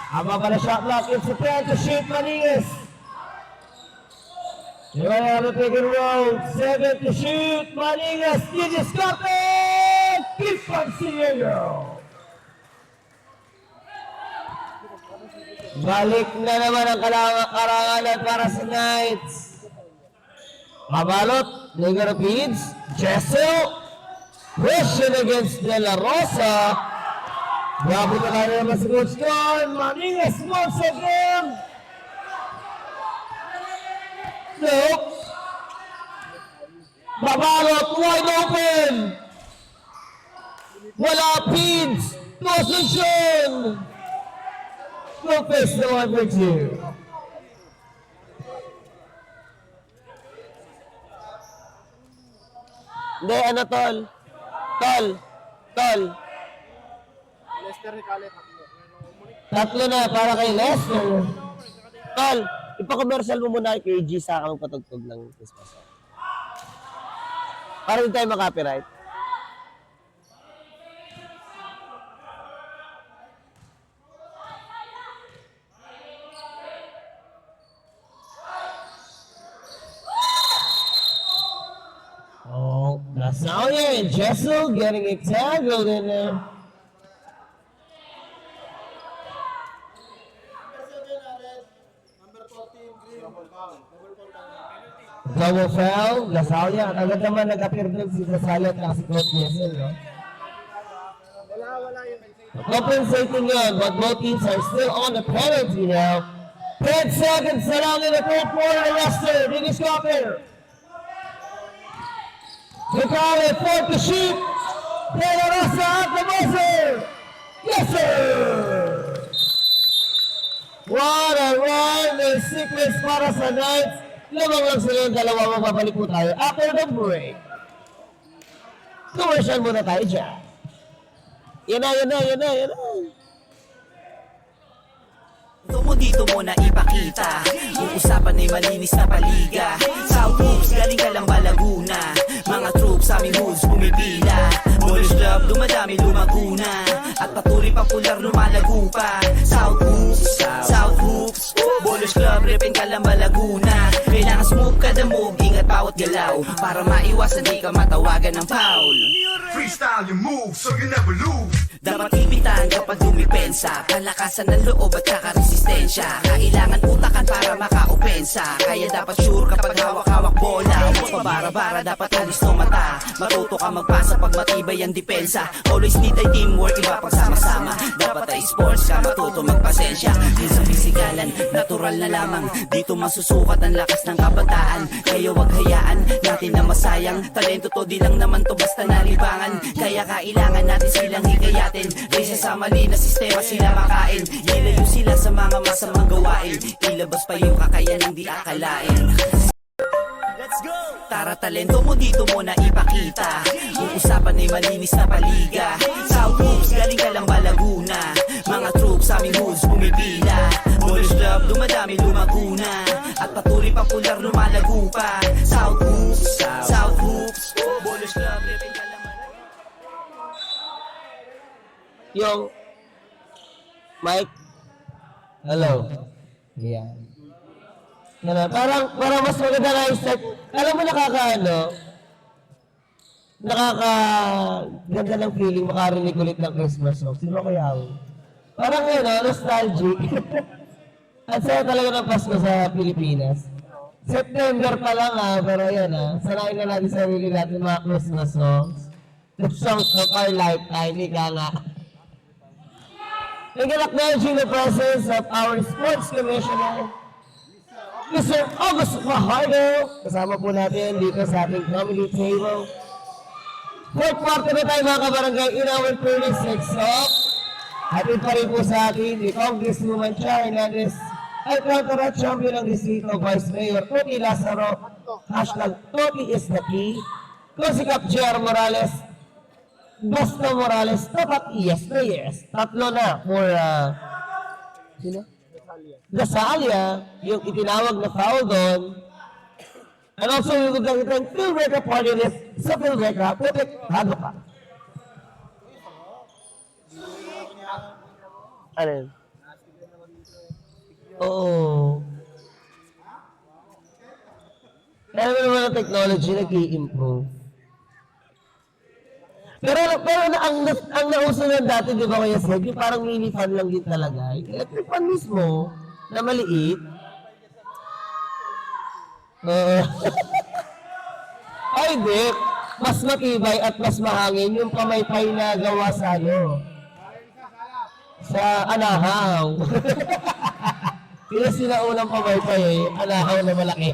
Aba pala shot clock. It's a 10 to shoot Maningas. Mariano taking road. 7 to shoot Maningas. Digis Captain. Keep on Siego. Balik na naman ang karangalan para sa Knights. Mabalot. Negarapids. Jessel. Question against De La Rosa. Grabe na tayo naman si Coach Don. Maningas once again. Nope. Babalot wide open. Wala Pids. Position. Lopez the 1-2. Hindi, ano tol? Tol. Tatlo na para kay Lester. Tol, ipa-commercial mo muna kay KG sa akin patugtog ng Christmas song. Para hindi tayo makapiright. Oh, Nasalia and Jessel getting it tangled in there. Double foul, Nasalia. Agad naman nag-appear doon si Nasalia at si Coach Jessel, no? Compensating yun, but both teams are still on the penalty now. 10 seconds na lang in the third quarter, Lester. Biggest copper. Nicole, 4 to shoot. De La Rosa at the buzzer. Yes, sir. What a run and sequence para sa Knights. Lamang lang sila yung dalawa. Mababalik po tayo after the break. Commercial muna tayo dyan. Yan na. Dito mo na ipakita. Yung usapan ay malinis na paliga. South Hoops, galing ka lang ba Laguna? Mga troops aming hoods pumipila. Boys Club, dumadami lumaguna. At patuloy popular lumalago pa. South Hoops, Boys Club, repin ka lang ba Laguna? Kailangan smooth kada move, ingat bawat galaw. Para maiwasan di ka matawagan ng foul. Freestyle your move so you never lose. Dapat ipitan kapag dumipensa. Kalakasan ng loob at saka resistensya. Kailangan utakan para maka-opensa. Kaya dapat sure kapag hawak-hawak bola. Huwag pabara-bara, dapat halis no mata. Matuto ka magpasa pag matibay ang depensa. Always need ay teamwork, iba pagsama-sama. Dapat ay sports ka, matuto magpasensya. Yun sa pisikalan, natural na lamang. Dito masusukat ang lakas ng kabataan. Kaya wag hayaan natin na masayang. Talento to, di lang naman to basta nalibangan. Kaya kailangan natin silang hikayatin. Kaysa sa mali na sistema sila makain. Ilayo sila sa mga masamang gawain. Ilabas pa yung kakayanang di akalain. Let's go! Tara talento mo dito mo na ipakita. Yung usapan ay malinis na paliga. South Hoops, galing ka lang ba Laguna? Mga troops aming hoods pumipila. Boys Club, dumadami lumaguna. At patuloy popular lumalago pa. South Hoops, Boys Club, repin ka lang. Yung Mike. Hello. Yan. Parang mas maganda na i-start. Alam mo ganda ng feeling makarinig ulit ng Christmas song. Sino kaya ako? Parang yun, nostalgic. At saya talaga ng Pasko sa Pilipinas. September pa lang pero yun sanayin na natin sa sarili natin mga Christmas songs. The songs of our lifetime, ika nga. We can acknowledge the presence of our Sports Commissioner, Mr. August Fajardo. Kasama po natin dito sa ating comedy table. Fourth quarter na tayo mga kabarangay in our 36 off. Hatid pa rin po sa atin ni Congresswoman Char Hernandez, Alcantara, champion ng distrito, Vice Mayor Toti Lazaro, hashtag Toti is the key. Kosikap J.R. Morales, Basta Morales, tapat yes na yes. Tatlo na for, sino? Dasalia, yung itinawag na foul doon. And also, we would like to thank Phil Reca Party List sa Phil Reca, Putik, hado ka. Ano yun? Oo. Kaya naman ang technology nag-i-improve. Pero ang nauso na dati, di ba kaya Seb, yung parang mini fan lang din talaga. Yung electric fan mismo, na maliit. Ay, di. Mas matibay at mas mahangin yung pamaypay na gawa sa ano. Sa anahaw. Sila sinaunang pamaypay eh. Anahaw na malaki.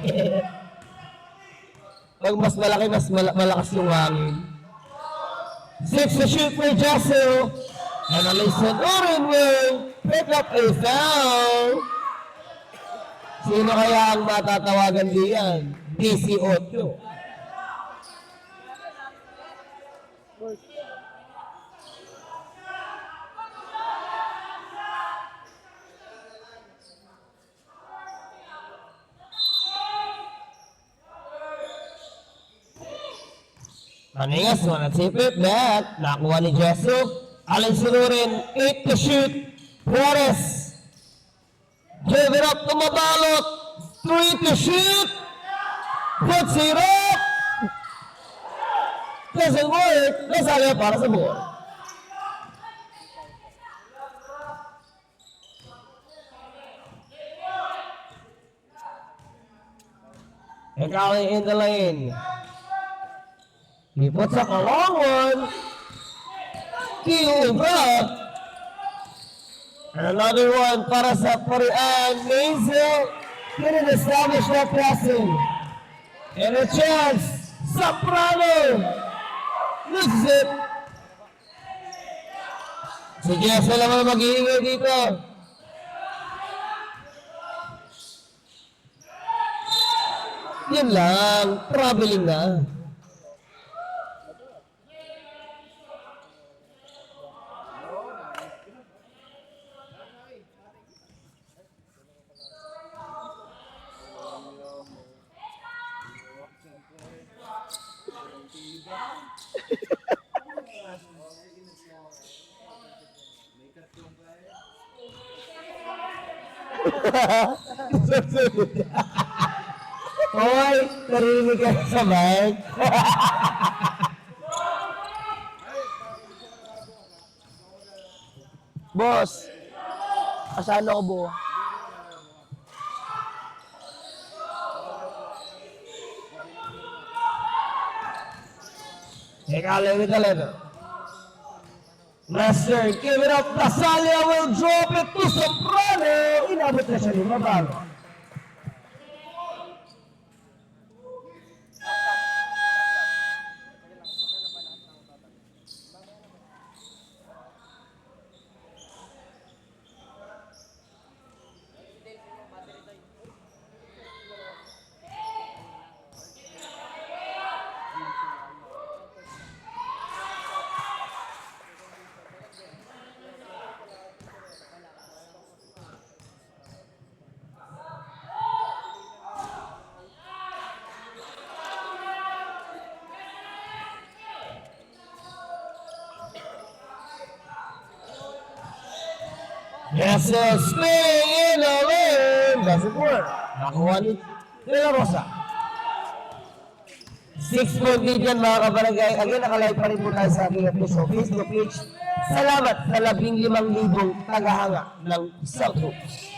Pag mas malaki, mas malakas yung hangin. 6 to shoot for Jasso. And Alison Oren will pick up a foul. Sino kaya ang matatawagan diyan? DC8. Maningas, wanna tip it back. Nakuha ni Jesso. Alin Sunurin, 8 to shoot. Juarez. Give it up to Mabalot. 3 to shoot. Puts it up. Doesn't work. Nasali para sa board. And Kali in the lane. He puts up a long one. Kilo back. And another one para sa Parian. Mazel didn't establish that passing. And a chance. Soprano. Loses it. Si Jessa lang ang mag-iingay dito. Yan lang. Traveling na. Hoy, narinig ka sa mic. Boss, asan ako bo? Ikaw talaga. Master, give it up. Tasalia will drop it to Soprano. Inabot na siya ni Mabalo. Yes, spinning in the lane. Doesn't work. Nakuha ni De La Rosa. 6-point lead yan mga kabarangay. Again, nakalive pa rin po tayo sa aking official Facebook page. Salamat sa 15,000 tagahanga ng South Hoops.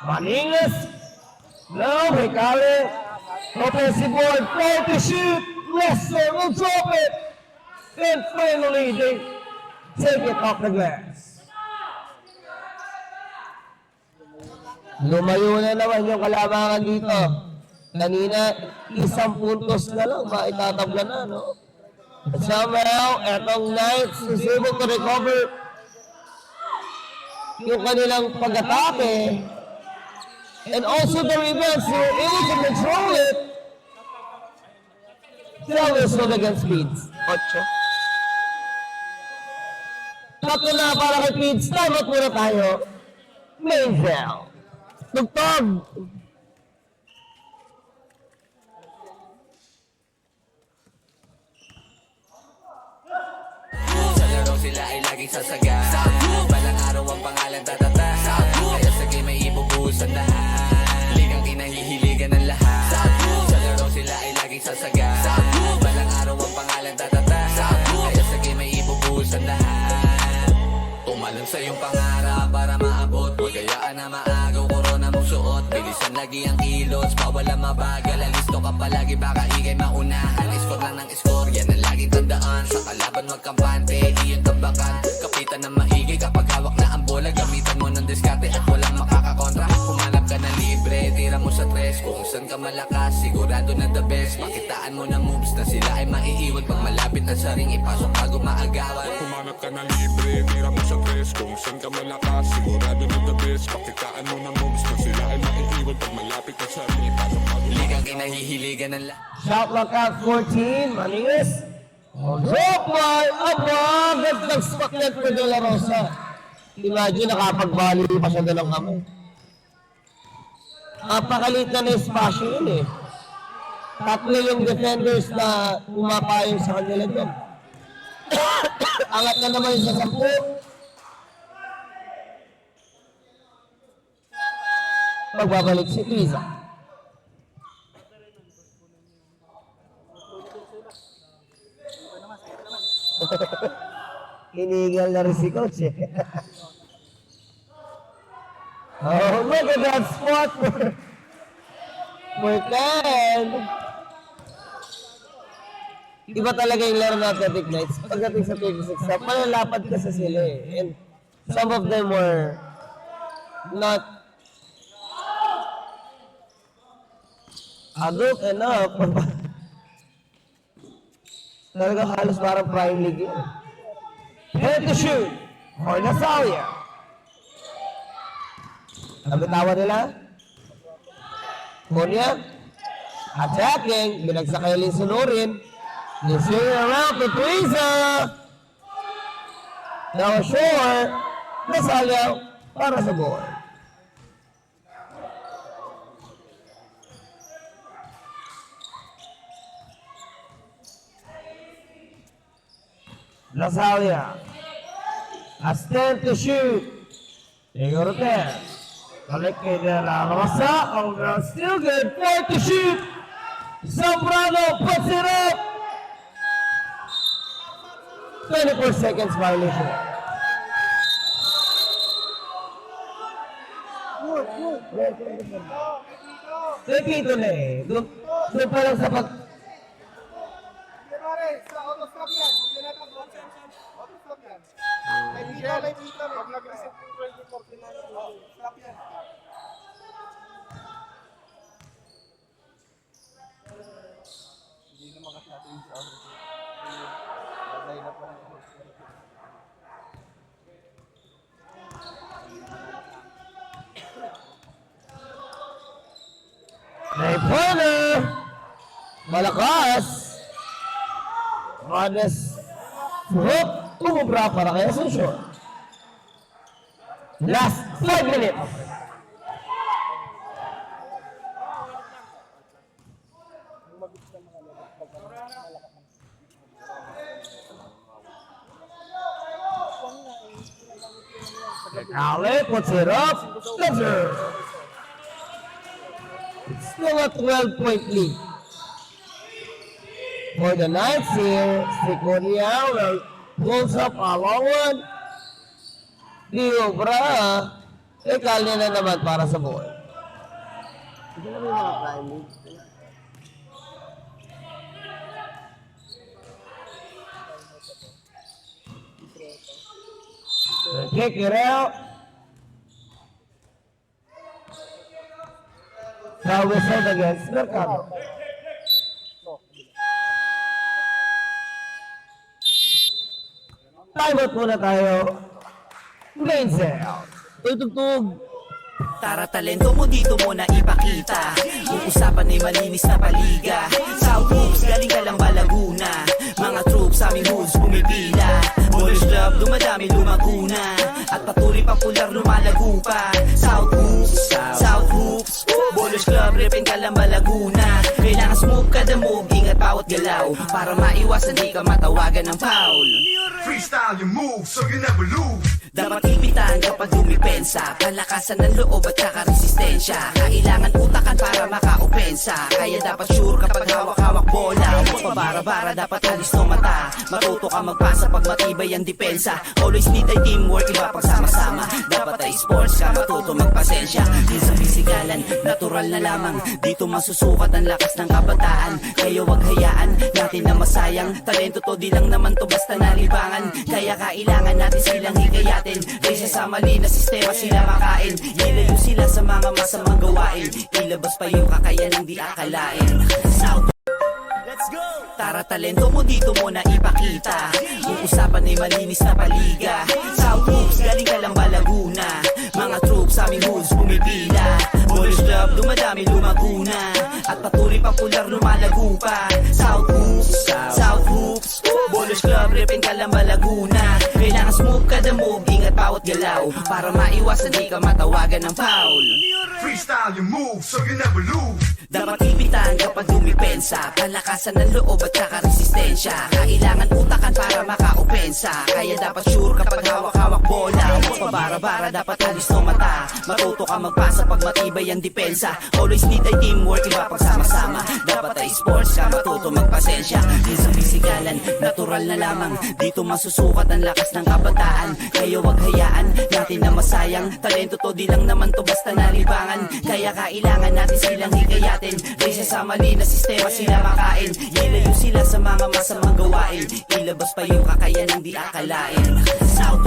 Maningas. No, Hikale. Offensive board. 4 to shoot. Lester will drop it. And finally, they take it off the glass. Lumayo na naman yung kalamangan dito. Kanina, 1 puntos na lang, maitatabla na, no? But somehow, etong Knights is able to recover yung kanilang pag-atake. And also the rebounds, they were able to control it. Still whistled against Speeds. 8. Tatlo na para kay Speeds. Tamot muna tayo. Mazel. Tugtog. Sa laro sila ay laging sasaga. Balang araw ang pangalan tatata. corona mong suot. Bilisan lagi ang kilos, bawal ang mabagal. Alisto ka palagi, baka ikay maunahan. Score lang ng score, yan ang laging tandaan. Sa kalaban magkampante, iyon tambakan. Kapitan ng maigi kapag hawak na ang bola. Gamitan mo ng diskarte at walang makakakontra. Humanap ka ng libre, tira mo sa tres. Kung saan ka malakas, sigurado na the best. Pakitaan mo ng moves na sila ay maiiwan. Pag malapit na sa ring, ipasok bago maagawan. Humanap ka na libre, tira mo sa tres. Kung saan ka malakas, sigurado na the best. Pakitaan mo ng moves na sila ay maiiwan. Pag malapit na sa ring, ipasok bago Ligang kinahihiligan ng Shot lockout 14, Maningis. Drop by above. Nag-spot net for De La Rosa. Imagine, nakapag-volley pa siya dalawang kamay. Napakalit na espasyo yun eh. Tatlo yung defenders na pumapayong sa kanila doon. Angat na naman yung sa 10. Magbabalik si Liza. Inigal na rin si Coach eh. Oh, look at that spot for Ken. Iba talaga yung laro ng Athletic Knights. Pagdating sa 36 stop, malalapad ka sa sila eh. And some of them were not adult enough. Talaga halos parang prime league yun. Head to shoot for Nasalia. Nabitawan nila. Kunya. Attacking. Binagsakay yung sunurin. You swing around to Twiza. Now short. Nasalia para sa goal. Nasalia has 10 to shoot. Siguro 10. Balik kay De La Rosa. Oh, no, still good. 4 to shoot. Zambrano puts it up. 24 seconds violation. Repito na eh. Doon pa lang sa pag... Sa autostop yan. Hindi na ito. Autostop yan. May dito. Pag nag-reset yung 2049, stop yan. Hindi na makasyato yung sa Patay na pa. May corner! Malakas! Honest Hook! Tumubra para kay Asunsyon. Last 5 minutes! Ali puts it up. Spencer! It's still a 12-point lead. For the Knights here, Sticonia will pulls up a long one. Diobra, Ekal na naman para sa ball. Ito na ba yung mga prime league? Kick it out. Now whistled against Mercado. Timeout muna tayo. Lanes out. Tutugtog. Tara talento mo dito mo na ipakita. Uusapan ay malinis na paliga. South Hoops, galing ka lang ba Laguna? Mga troops sa aming hoods pumipila. Ballers Club, dumadami lumaguna. At patuloy popular lumalago pa. South Hoops, South Hoops. Ballers Club, repin ka lang ba Laguna? Kailangan smooth ka the move, ingat pa bawat galaw para maiwasan di ka matawagan ng foul. Freestyle your moves so you never lose. Dapat ipitan kapag dumipensa, palakasan ng loob at saka resistensya. Kailangan utakan para maka-opensa, kaya dapat sure kapag hawak-hawak bola. Huwag pabara-bara, dapat halis no mata. Matuto ka magpasa pag matibay ang depensa. Always need ay teamwork, iba pag sama-sama. Dapat ay sports ka, matuto magpasensya. Di sa pisikalan, natural na lamang. Dito masusukat ang lakas ng kabataan. Kaya wag hayaan natin na masayang. Talento to di lang naman to basta nalibangan. Kaya kailangan natin silang hikayatin. Kaysa sa mali na sistema sila makain. Ilayo sila sa mga masamang gawain. Ilabas pa yung kakayanang di akalain. South, let's go! Tara talento mo dito mo na ipakita. Yung usapan ay malinis na paliga. South Hoops, galing ka lang ba Laguna? Mga troops aming hoods pumipila. Boys Club, dumadami lumaguna. At patuloy popular lumalago pa. South Hoops, South Hoops. Boys Club, repin ka lang ba Laguna? Kailangan smooth kada move, ingat bawat galaw para maiwasan di ka matawagan ng foul. Freestyle your moves so you never lose. Dapat ipitan kapag dumipensa, palakasan ng loob at saka resistensya. Kailangan utakan para maka-opensa, kaya dapat sure kapag hawak-hawak bola. Huwag pabara-bara, dapat halis no mata. Matuto ka magpasa pag matibay ang depensa. Always need ay teamwork, iba pag sama-sama. Dapat ay sports ka, matuto magpasensya. Di sa pisikalan, natural na lamang. Dito masusukat ang lakas ng kabataan. Kaya wag hayaan natin na masayang. Talento to di lang naman to basta nalibangan. Kaya kailangan natin silang hikayatin. Kaysa sa mali na sistema sila makain. Ilayo sila sa mga masamang gawain. Ilabas pa yung kakayanang di akalain. South,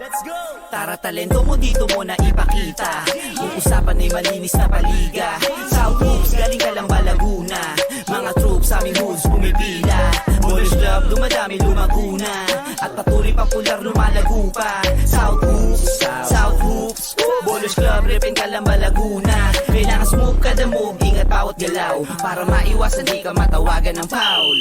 let's go! Tara talento mo dito mo na ipakita. Yung usapan ay malinis na paliga. South Hoops, galing ka lang ba Laguna? Mga troops aming hoods pumipila. Boys Club, dumadami lumaguna. At patuloy popular lumalago pa. South Hoops, South Hoops. Boys Club, repin ka lang ba Laguna? Kailangan smooth kada move, ingat bawat galaw para maiwasan di ka matawagan ng foul.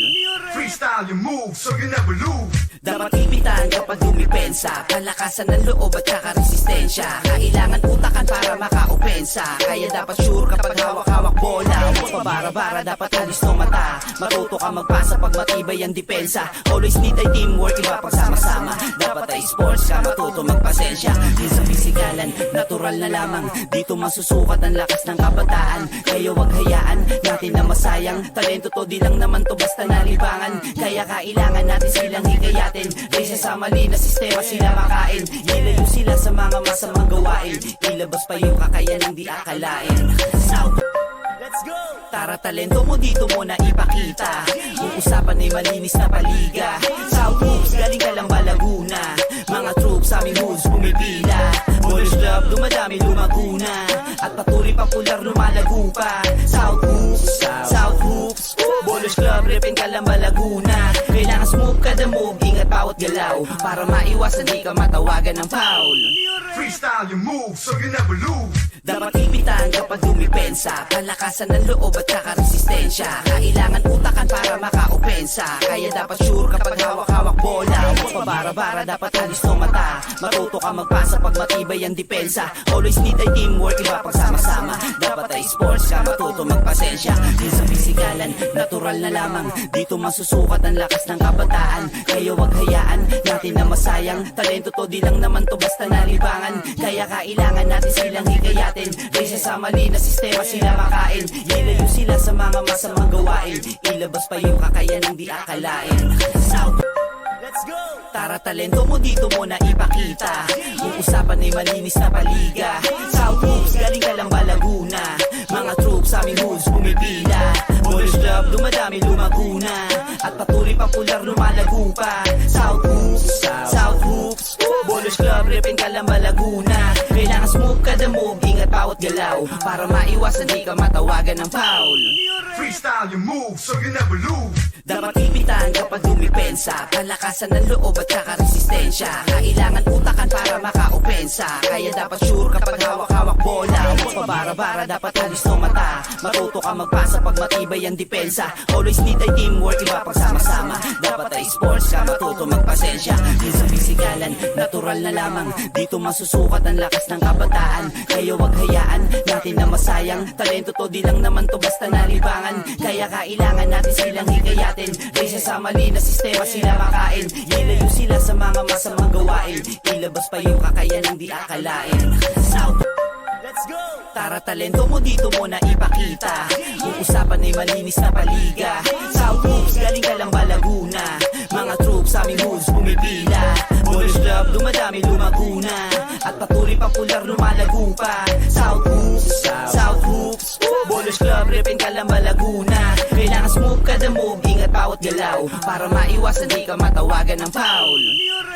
Freestyle your moves so you never lose. Dapat ipitan kapag dumipensa, palakasan ng loob at saka resistensya. Kailangan utakan para maka-opensa, kaya dapat sure kapag hawak-hawak bola. Huwag pabara-bara, dapat halis no mata. Matuto ka magpasa pag matibay ang depensa. Always need ay teamwork, iba pag sama-sama. Dapat ay sports ka, matuto magpasensya. Di sa pisikalan, natural na lamang. Dito masusukat ang lakas ng kabataan. Kaya wag hayaan natin na masayang. Talento to di lang naman to basta nalibangan. Kaya kailangan natin silang hikayatin. Kaysa sa mali na sistema sila makain. Ilayo sila sa mga masamang gawain. Ilabas pa yung kakayanang di akalain. South, let's go! Tara talento mo dito mo na ipakita. Yung usapan ay malinis na paliga. South Hoops, galing ka lang ba Laguna? Mga troops aming hoods pumipila. Boys Club, dumadami lumaguna. At patuloy popular lumalago pa. South Hoops, South Hoops. Boys Club, repin ka lang ba Laguna? Kailangan smooth kada move, ingat bawat galaw para maiwasan di ka matawagan ng foul. Freestyle your moves so you never lose. Dapat ipitan kapag dumipensa, palakasan ng loob at saka resistensya. Kailangan utakan para maka-opensa, kaya dapat sure kapag hawak-hawak bola. Huwag pabara-bara, dapat halis no mata. Matuto ka magpasa pag matibay ang depensa. Always need ay teamwork, iba pag sama-sama. Dapat ay sports ka, matuto magpasensya. Di sa pisikalan, natural na lamang. Dito masusukat ang lakas ng kabataan. Kaya wag hayaan natin na masayang. Talento to di lang naman to basta nalibangan. Kaya kailangan natin silang hikayatin. Kaysa sa mali na sistema sila makain. Ilayo sila sa mga masamang gawain. Ilabas pa yung kakayanang di akalain. South, let's go! Tara talento mo dito mo na ipakita. Yung usapan ay malinis na paliga. South Hoops, galing ka lang ba Laguna? Mga troops aming hoods pumipila. Boys Club, dumadami lumaguna. At patuloy popular lumalago pa. South Hoops, South Hoops. Boys Club, repin ka lang ba Laguna? Kailangan smooth kada move, ingat bawat galaw para maiwasan di ka matawagan ng foul. Freestyle your moves so you never lose. Dapat ipitan kapag dumipensa, palakasan ng loob at saka resistensya. Kailangan utakan para maka-opensa, kaya dapat sure kapag hawak-hawak bola. Huwag Magpabara-bara dapat halis no mata. Matuto ka magpasa pag matibay ang depensa. Always need ay teamwork, iba pagsama-sama. Dapat ay sports ka, matuto magpasensya. Minsan pisikalan, natural na lamang. Dito masusukat ang lakas ng kabataan. Kaya wag hayaan natin na masayang. Talento to di lang naman to basta nalibangan. Kaya kailangan natin silang hikayatin. Raysa sa mali na sistema sila makain. Ilayo sila sa mga masamang gawain. Ilabas pa yung kakayanang di akalain. South, let's go! Tara talento mo dito mo na ipakita. Kung usapan ay malinis na paliga. South Hoops, galing ka lang ba Laguna? Mga troops sa aming hoods pumipila. Ballers Club, dumadami lumaguna. At patuloy popular lumalago pa. South Hoops, South Hoops. Ballers Club, repin ka lang ba Laguna? Kailangan smooth ka the move, ingat bawat galaw. Para maiwasan di ka matawagan ng foul.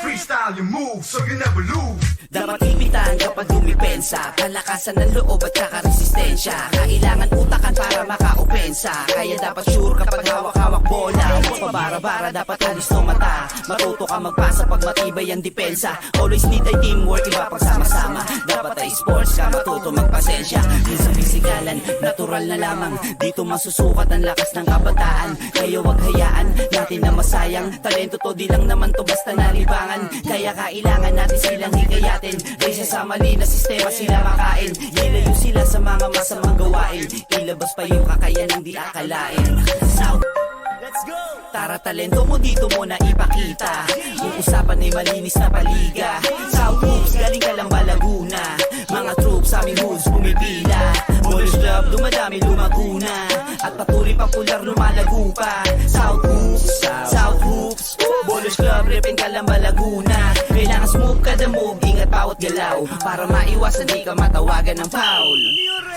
Freestyle your moves so you never lose. Dapat ipitan kapag dumipensa. Kalakasan ng loob at saka resistensya. Kailangan utakan para makaopensa. Kaya dapat sure kapag hawak-hawak bola. Huwag pabara-bara, dapat halis no mata. Matuto ka magpasa pag matibay ang depensa. Always need ay teamwork, iba pagsama-sama. Dapat ay sports ka, matuto magpasensya. Minsan pisikalan, natural na lamang. Dito masusukat ang lakas ng kabataan. Kaya wag hayaan natin na masayang. Talento to di lang naman to basta nalibangan. Kaya kailangan natin silang hikayatin. Raysa sa mali na sistema sila makain. Ilayo sila sa mga masamang gawain. Ilabas pa yung kakayanang di akalain. South, let's go! Tara talento mo dito mo na ipakita. Kung usapan ay malinis na paliga. South Hoops, galing ka lang ba Laguna? Mga troops sa aming hoods pumipila. Ballers Club, dumadami lumaguna. At patuloy popular lumalago pa. South Hoops, South Hoops. Ballers Club, repin ka lang ba Laguna? Kailangan smooth ka the move, ingat bawat galaw. Para maiwasan di ka matawagan ng foul.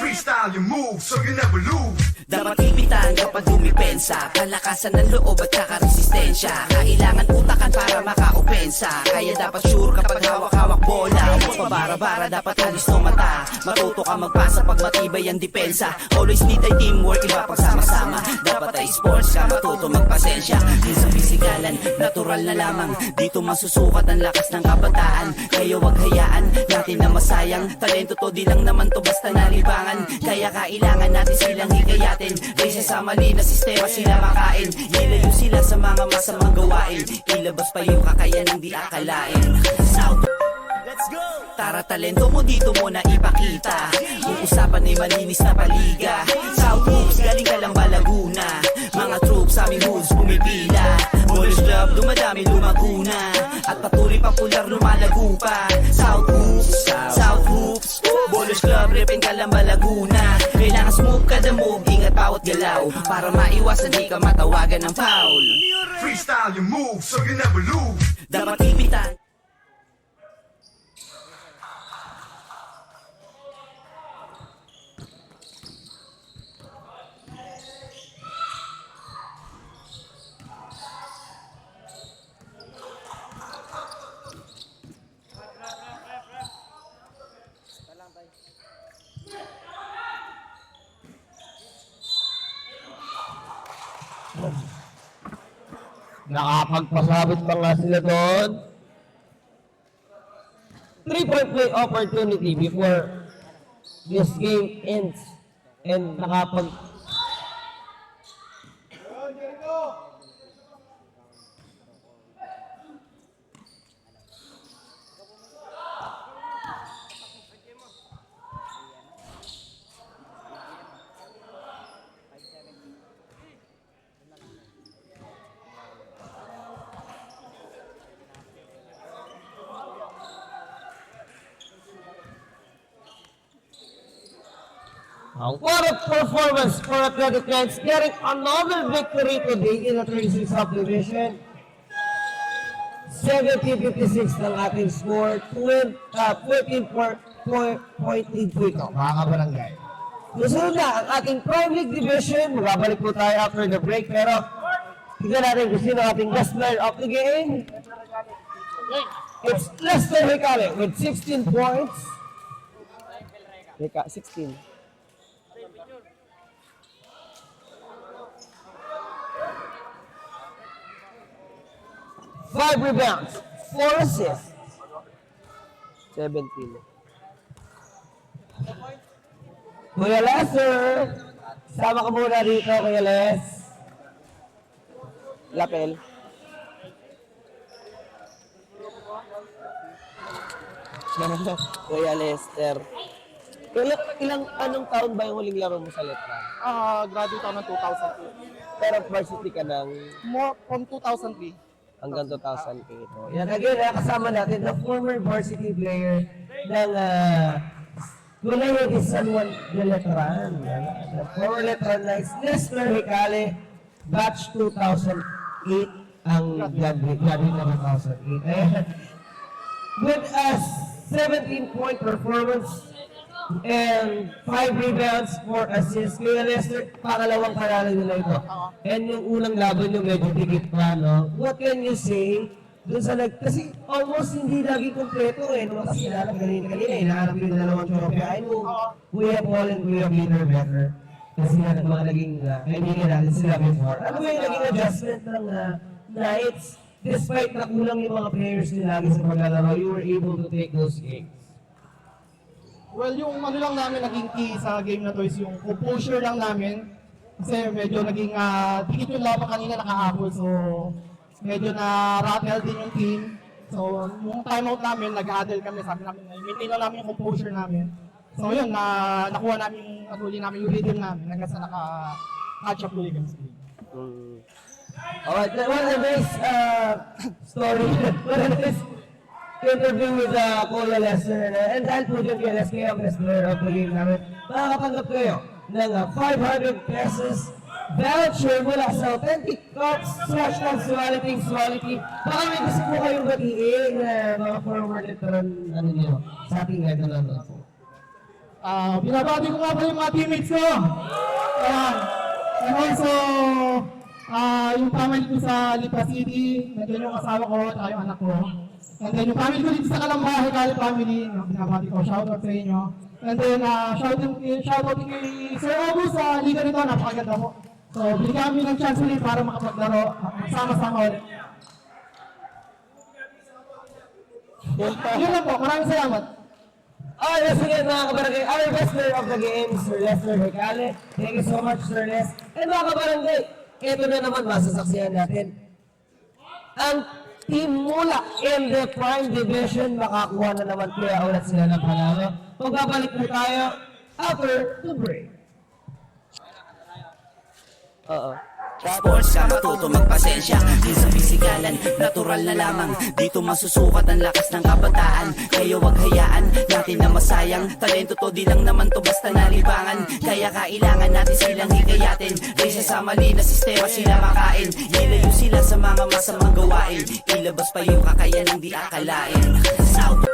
Freestyle your moves so you never lose. Dapat ipitan kapag dumipensa. Kalakasan ng loob at saka resistensya. Kailangan utakan para makaopensa. Kaya dapat sure kapag hawak-hawak bola. Huwag pabara-bara, dapat halis no mata. Matuto ka magpasa pag matibay ang depensa. Always need ay teamwork, iba pagsama-sama. Dapat ay sports ka, matuto magpasensya. Minsan pisikalan, natural na lamang. Dito masusukat ang lakas ng kabataan. Kaya wag hayaan natin na masayang. Talento to di lang naman to basta nalibangan. Kaya kailangan natin silang hikayatin. Raysa sa mali na sistema sila makain. Ilayo sila sa mga masamang gawain. Ilabas pa yung kakayanang di akalain. South, let's go! Tara talento mo dito mo na ipakita. Kung usapan ay malinis na paliga. South Hoops, galing ka lang ba Laguna? Mga troops sa aming hoods pumipila. Ballers Club, dumadami lumaguna. At patuloy popular lumalago pa. South Hoops, South Hoops. Ballers Club, repin ka lang ba Laguna? Kailangan smooth ka the move, ingat bawat galaw. Para maiwasan di ka matawagan ng foul. Freestyle your moves so you never lose. Dapat ipitan. Nakapagpasabit pa nga sila doon. 3-point play opportunity before this game ends. And what a performance for Athletic Knights, getting another victory today in the 36 subdivision. 70-56 ng ating score, 14-point lead po ito, mga kabarangay. Susunod na ang ating Prime League Division. Magbabalik po tayo after the break, pero tignan natin kung sino ating best player of the game. It's Lester Hicale with 16 points. 16. 5 rebounds, 4 assists. 17. Kuya Lester, sama ka muna dito, Kuya Les. Lapel. Kuya Lester. Anong taon ba yung huling laro mo sa Letran? Graduate ako ng 2002. Pero varsity ka ng More from 2003. hanggang 2008. Yan, again, kasama natin the former varsity player ng Gulayo de San Juan de Letran. The former Letran Knights, Nestor Hicale, batch 2008 ang graduate na 2008. Ayan. With a 17-point performance and 5 rebounds, 4 assists. Kuya Lester, pangalawang karala nila ito. And yung unang laban nyo medyo dikit pa, no? What can you say dun sa kasi almost hindi lagi kompleto eh. No? Kasi nalang kanina, hinahanap yung dalawang trophy. I know, Kuya Paul and Kuya Peter Becker. Kasi nga mga naging kaibigan natin sila before. Ano ba yung naging adjustment ng Knights? Despite na kulang yung mga players nila lagi sa paglalaro, you were able to take those games. Well, yung ano lang namin naging key sa game na to is yung composure lang namin. Kasi medyo naging dikit yung laban kanina nakahabol. So, medyo na-rattle din yung team. So, yung timeout namin, nag-huddle kami. Sabi namin, maintain lang namin yung composure namin. So, yun, nakuha namin, natuli namin yung rhythm namin. Hanggang sa naka-catch up ulit kami sa game. Alright, what a nice story. What a nice interview with Kuya Lester. And dahil po dyan kay Lester, ang best player of the game namin, makakatanggap kayo ng 500 pesos voucher mula sa Authentic Cups / Quality. Baka may gusto po kayong batiin na mga forward veteran ano nyo, sa ating idol na po. Binabati ko nga pa yung mga teammates ko. Ayan. And also, yung family ko sa Lipa City, nandiyan yung asawa ko at yung anak ko. And then yung family ko dito sa Kalambahe, Kali family, binabati ko, shoutout sa inyo. And then shoutout kay Sir August sa liga nito, napakaganda po. So, binigyan kami ng chance ulit para makapaglaro, sama-sama ulit. Yun lang po, maraming salamat. Yes again mga kabarangay, our best player of the game, Sir Lester Hicale. Thank you so much, Sir Les. And mga kabarangay, ito na naman masasaksihan natin. Ang Team Mula in the Prime Division, makakuha na naman kaya ulit sila ng panalo. Magbabalik po tayo after the break. Sports ka matuto magpasensya. Minsan pisikalan, natural na lamang. Dito masusukat ang lakas ng kabataan. Kaya wag hayaan natin na masayang. Talento to, di lang naman to basta nalibangan. Kaya kailangan natin silang hikayatin. Kaysa sa mali na sistema sila makain. Ilayo sila sa mga masamang gawain. Ilabas pa yung kakayanang di akalain. South,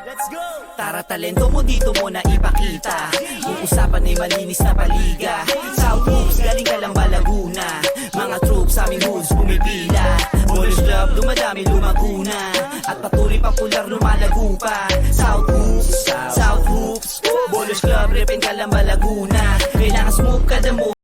let's go! Tara, talento mo dito mo na ipakita. Uusapan ay malinis na paliga. South moves, galing ka lang ba Laguna? Mga troops sa aming hoods pumipila. Polish club, dumadami lumaguna. At patuloy popular lumalago pa. South hoops, Polish club, repin ka lang ba Laguna? Kailangan smooth ka the move.